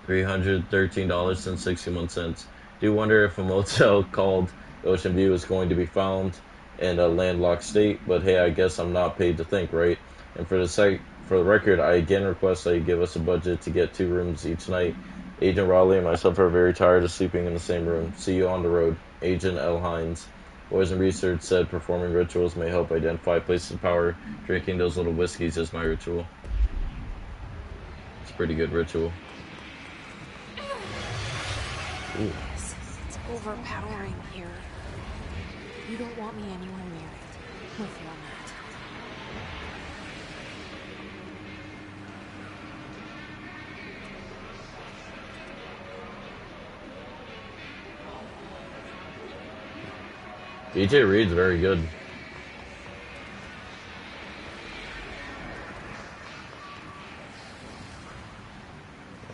$313.61. Do wonder if a motel called Ocean View is going to be found in a landlocked state, but hey, I guess I'm not paid to think, right? And for the record, I again request that you give us a budget to get 2 rooms each night. Agent Raleigh and myself are very tired of sleeping in the same room. See you on the road. Agent L. Hines. Boys and research said performing rituals may help identify places of power. Drinking those little whiskeys is my ritual. It's a pretty good ritual. Ooh. It's overpowering here. You don't want me anywhere near it. With you on that. DJ Reed's very good.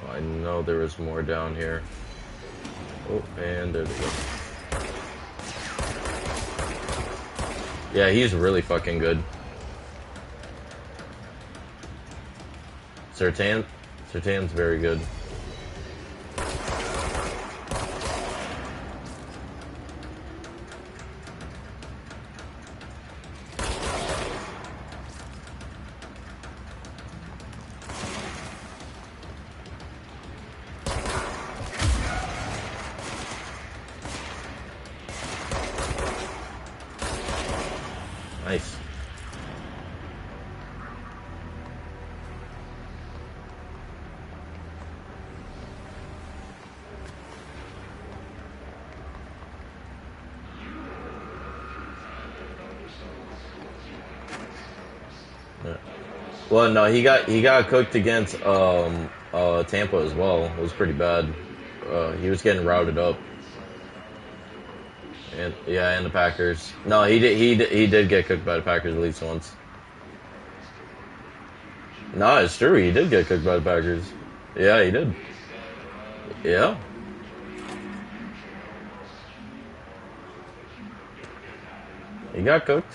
Oh, I know there was more down here. Oh, and there they go. Yeah, he's really fucking good. Sertan's very good. Nice. Yeah. Well, no, he got cooked against Tampa as well. It was pretty bad. He was getting routed up. And yeah, and the Packers. No, he did get cooked by the Packers at least once. No, it's true. He did get cooked by the Packers. Yeah, he did. Yeah. He got cooked.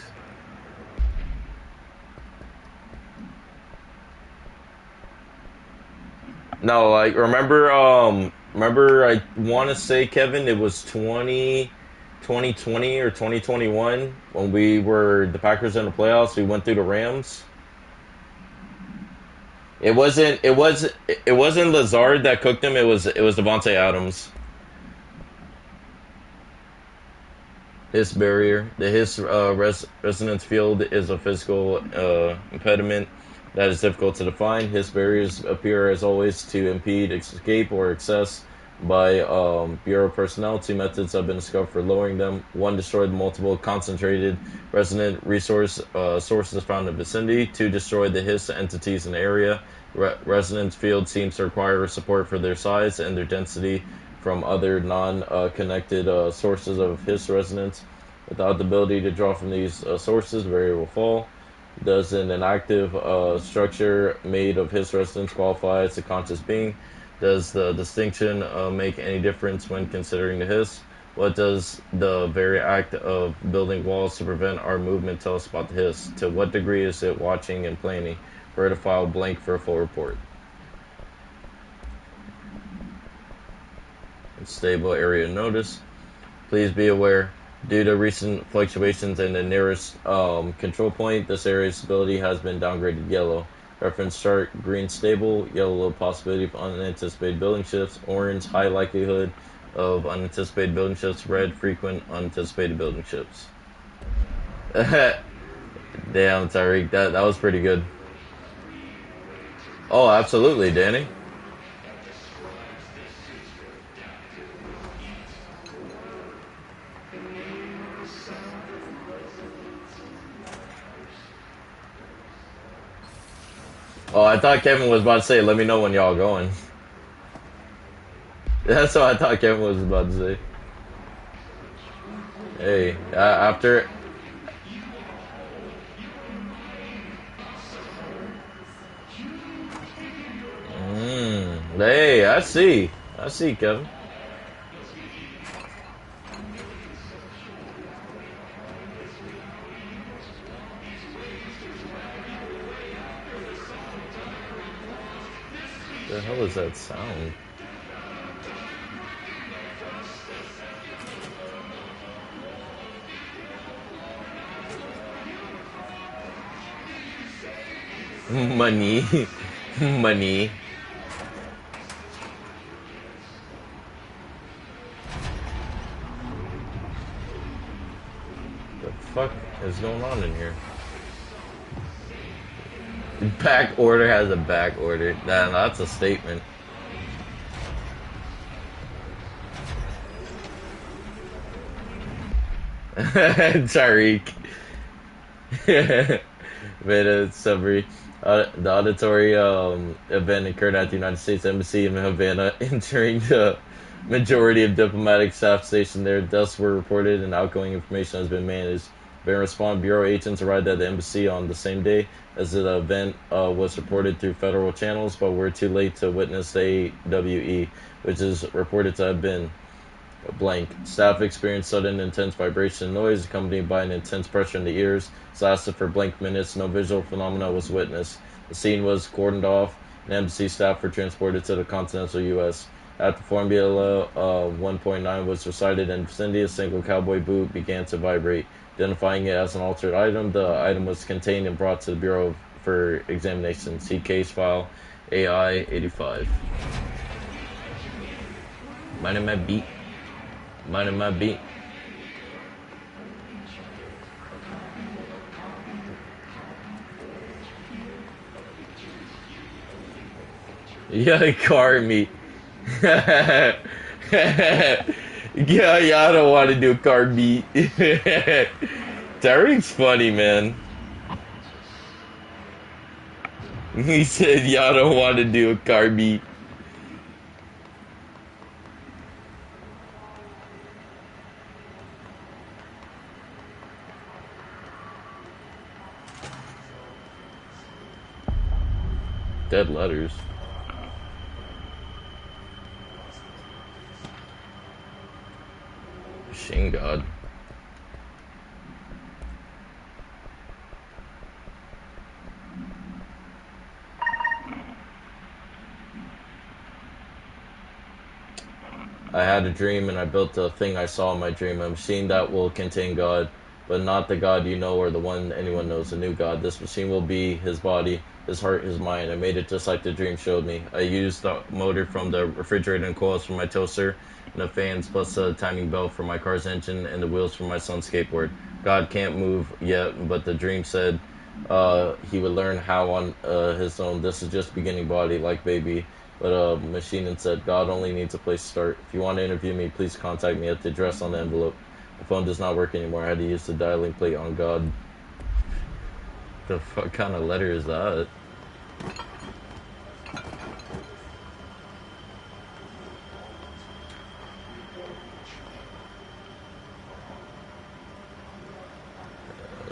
No, like remember I want to say, Kevin, it was 2020 or 2021 when we were the Packers in the playoffs. We went through the Rams. It wasn't Lazard that cooked him. It was Devontae Adams. His barrier, resonance field is a physical impediment that is difficult to define. His barriers appear, as always, to impede escape or access by Bureau personnel. Two methods have been discovered for lowering them. One, destroy the multiple concentrated resonant sources found in the vicinity. Two, destroy the His entities in the area. Resonance field seems to require support for their size and their density from other non-connected sources of His resonance. Without the ability to draw from these sources, the barrier will fall. Does an inactive structure made of His resonance qualify as a conscious being? Does the distinction make any difference when considering the His? What does the very act of building walls to prevent our movement tell us about the His? To what degree is it watching and planning? Refer to file blank for a full report. Stable area notice. Please be aware, due to recent fluctuations in the nearest control point, this area's stability has been downgraded yellow. Reference chart: green stable, yellow low possibility of unanticipated building shifts, orange high likelihood of unanticipated building shifts, red frequent unanticipated building shifts. Damn, Tyreek, that was pretty good. Oh, absolutely, Danny. Oh, I thought Kevin was about to say, let me know when y'all going. That's what I thought Kevin was about to say. Hey, after... Hey, I see, Kevin. What the hell is that sound? Money. Money. The fuck is going on in here? Back order has a back order. That's a statement. Tariq. Havana summary. The auditory event occurred at the United States Embassy in Havana, entering the majority of diplomatic staff stationed there. Deaths were reported and outgoing information has been managed. Respond Bureau agents arrived at the embassy on the same day as the event was reported through federal channels, but were too late to witness the AWE, which is reported to have been blank. Staff experienced sudden intense vibration and noise accompanied by an intense pressure in the ears. This lasted for blank minutes. No visual phenomena was witnessed. The scene was cordoned off and embassy staff were transported to the continental U.S. After Formula 1.9 was recited in the vicinity, a single cowboy boot began to vibrate. Identifying it as an altered item, the item was contained and brought to the Bureau for examination. See case file AI 85. Minding my beat. Minding my beat. Yeah, car meet. Yeah, I don't want to do a car beat. Tariq's funny, man. He said, y'all don't want to do a car beat. Dead letters. Machine God. I had a dream and I built the thing I saw in my dream. A machine that will contain God, but not the God you know or the one anyone knows, a new God. This machine will be his body, his heart, his mind. I made it just like the dream showed me. I used the motor from the refrigerator and coils from my toaster, and the fans plus a timing belt for my car's engine and the wheels for my son's skateboard. God can't move yet, but the dream said he would learn how on his own. This is just beginning body, like baby. But Machine said, God only needs a place to start. If you want to interview me, please contact me at the address on the envelope. The phone does not work anymore. I had to use the dialing plate on God. The fuck kind of letter is that?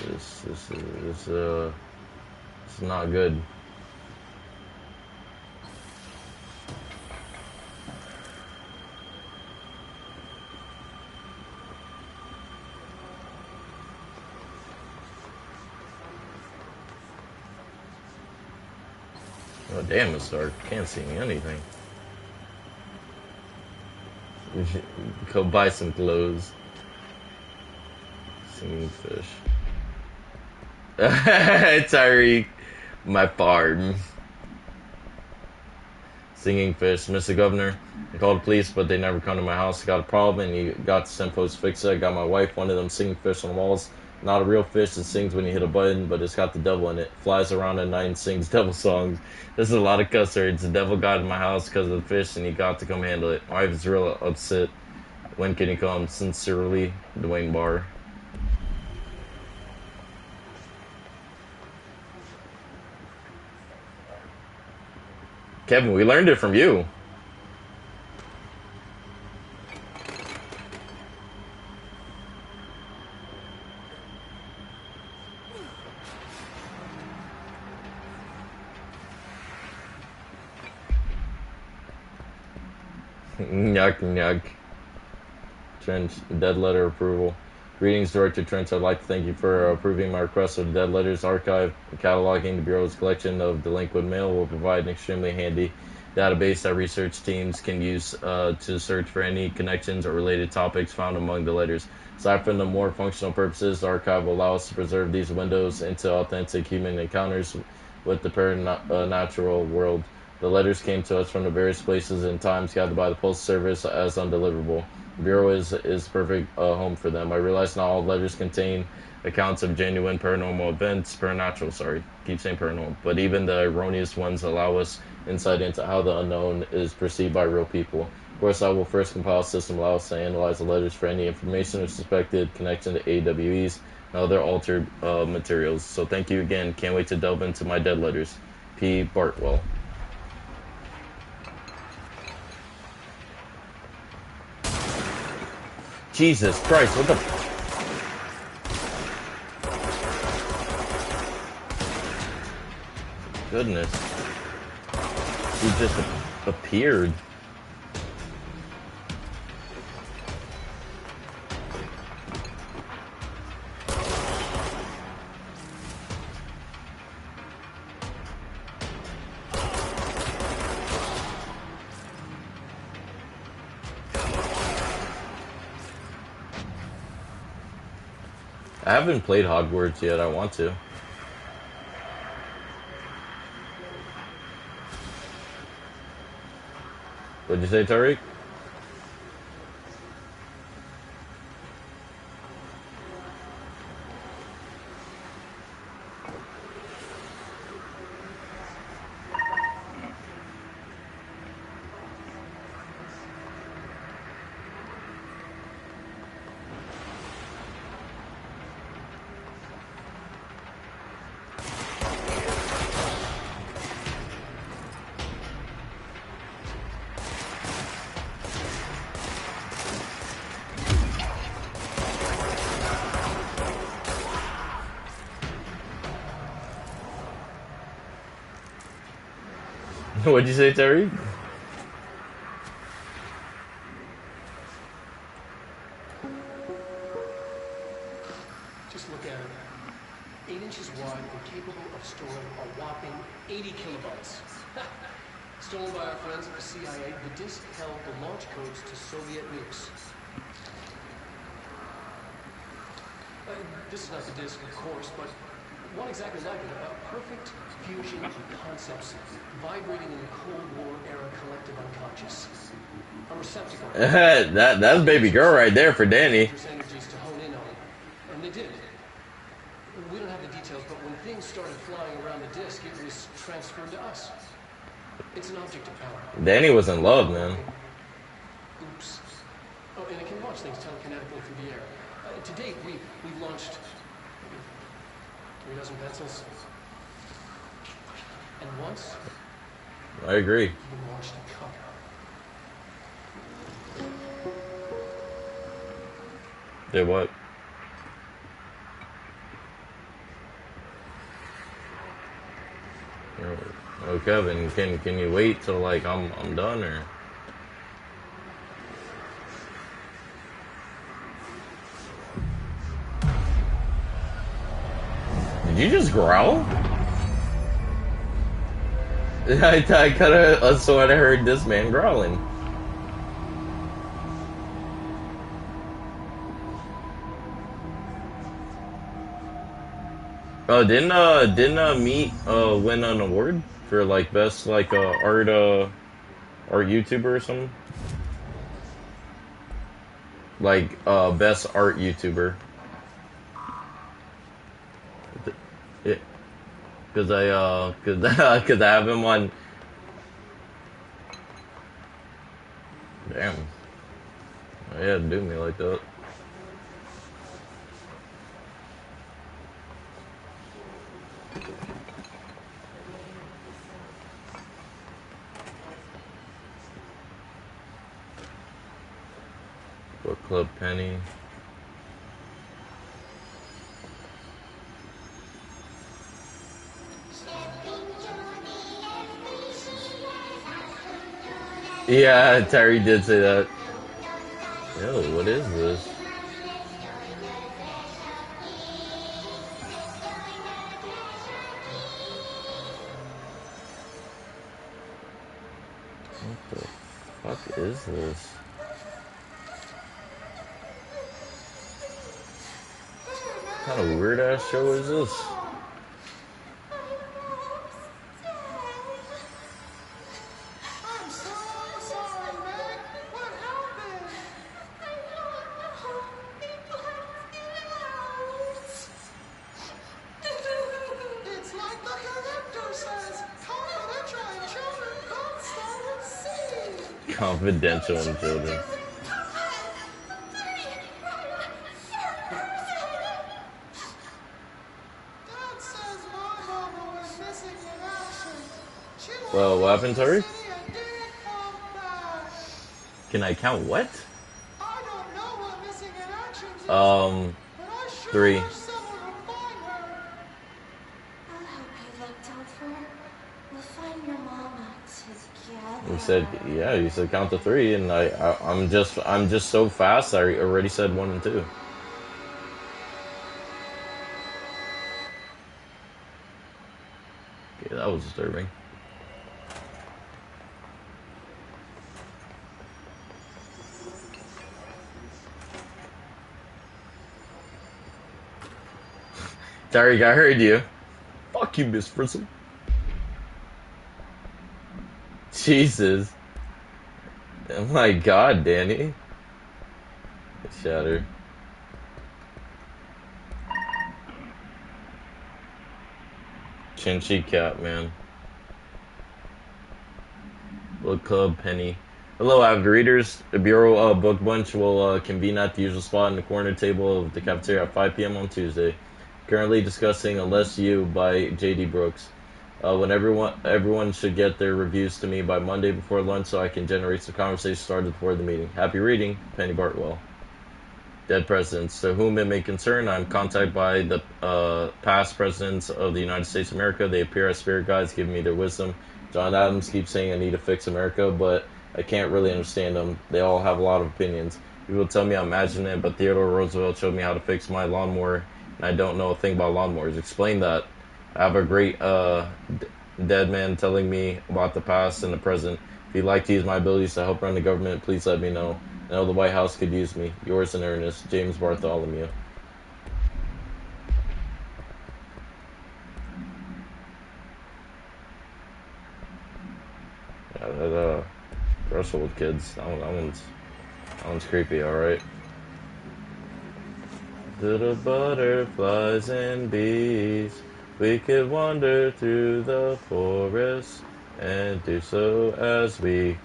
This is not good. Oh damn, it's dark. Can't see anything. We should go buy some clothes. Singing fish. Tyreek, my farm. Singing fish. Mr. Governor, I called the police, but they never come to my house. I got a problem, and you got the Simpo's fix it. I got my wife one of them singing fish on the walls. Not a real fish that sings when you hit a button, but it's got the devil in it. Flies around at night and sings devil songs. This is a lot of cuss words. The devil got in my house because of the fish, and he got to come handle it. My wife is real upset. When can he come? Sincerely, Dwayne Barr. Kevin, we learned it from you. Yuck, yuck. Trench, dead letter approval. Greetings, Director Trench. I'd like to thank you for approving my request of the Dead Letters Archive. Cataloging the Bureau's collection of delinquent mail will provide an extremely handy database that research teams can use to search for any connections or related topics found among the letters. Aside from the more functional purposes, the archive will allow us to preserve these windows into authentic human encounters with the natural world. The letters came to us from the various places and times gathered by the Postal Service as undeliverable. The Bureau is perfect home for them. I realize not all letters contain accounts of genuine paranormal events, keep saying paranormal, but even the erroneous ones allow us insight into how the unknown is perceived by real people. Of course, I will first compile a system allow us to analyze the letters for any information or suspected connection to AWEs and other altered materials. So thank you again. Can't wait to delve into my dead letters. P. Bartwell. Jesus Christ, what the... Goodness. He just appeared. I haven't played Hogwarts yet, I want to. What'd you say, Tariq? What'd you say, Terry? Just look at it. 8 inches wide and capable of storing a whopping 80 kilobytes. Stolen by our friends at the CIA, the disk held the launch codes to Soviet nukes. This is not the disk, of course, but one exactly like it. A perfect fusion of concepts vibrating in the Cold War era collective unconscious. A receptacle. That's baby girl right there for Danny. Energies to hone in on it. And they did. We don't have the details, but when things started flying around the disk, it was transferred to us. It's an object of power. Danny was in love, man. Oops. Oh, and it can launch things telekinetically through the air. To date, we've launched 3 dozen pencils. And once, I agree. we launched a cup. Did what? Oh, Kevin, can you wait till like I'm done or? Did you just growl? I kinda sort of heard this man growling. Oh, didn't Meat win an award for like best like art YouTuber or something? Like best art YouTuber. Yeah, cause I have him on. Damn, he had to do me like that. Book Club Penny. Yeah, Terry did say that. Yo, what is this? What the fuck is this? What kind of weird ass show is this? Confidential and children. Well, what happened, Tori? Can I count what? 3. You said, yeah, you said count to 3, and I'm just so fast. I already said 1 and 2. Okay, that was disturbing. Derek, I heard you. Fuck you, Miss Frizzle. Jesus. Oh my god, Danny. Shatter. Chinchy Cat, man. Book Club Penny. Hello, avid readers. The Bureau Book Bunch will convene at the usual spot in the corner table of the cafeteria at 5 p.m. on Tuesday. Currently discussing Unless You by J.D. Brooks. When everyone should get their reviews to me by Monday before lunch so I can generate some conversation started before the meeting. Happy reading, Penny Bartwell. Dead presidents. To whom it may concern, I'm contacted by the past presidents of the United States of America. They appear as spirit guides, giving me their wisdom John Adams keeps saying I need to fix America, but I can't really understand them. They all have a lot of opinions. People tell me I'm imagining it, but Theodore Roosevelt showed me how to fix my lawnmower, and I don't know a thing about lawnmowers. Explain that. I have a great dead man telling me about the past and the present. If you'd like to use my abilities to help run the government, please let me know. I know the White House could use me. Yours in earnest, James Bartholomew. Yeah, that Russell kids. That one's creepy. All right. Little butterflies and bees, we could wander through the forest and do so as we.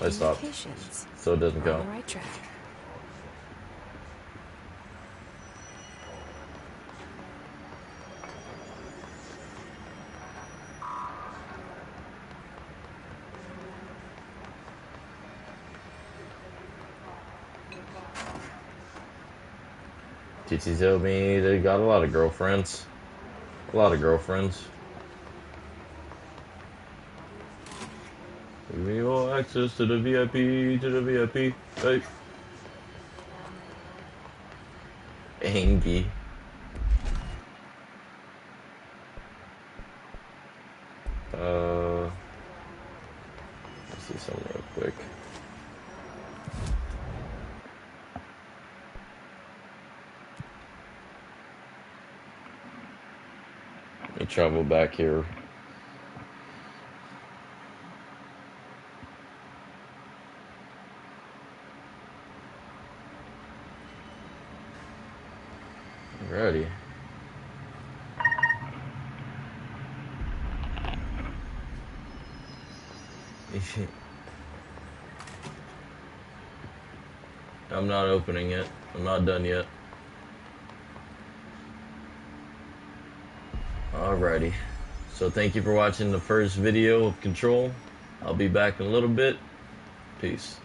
I stopped, Communications. so it doesn't We're on count. the right track. Titi told me they got a lot of girlfriends. A lot of girlfriends. Give me all access to the VIP, to the VIP. Hey. Angie. Let's see something real quick. Let me travel back here. Alrighty. I'm not opening it. I'm not done yet. Alrighty. So thank you for watching the first video of Control. I'll be back in a little bit. Peace.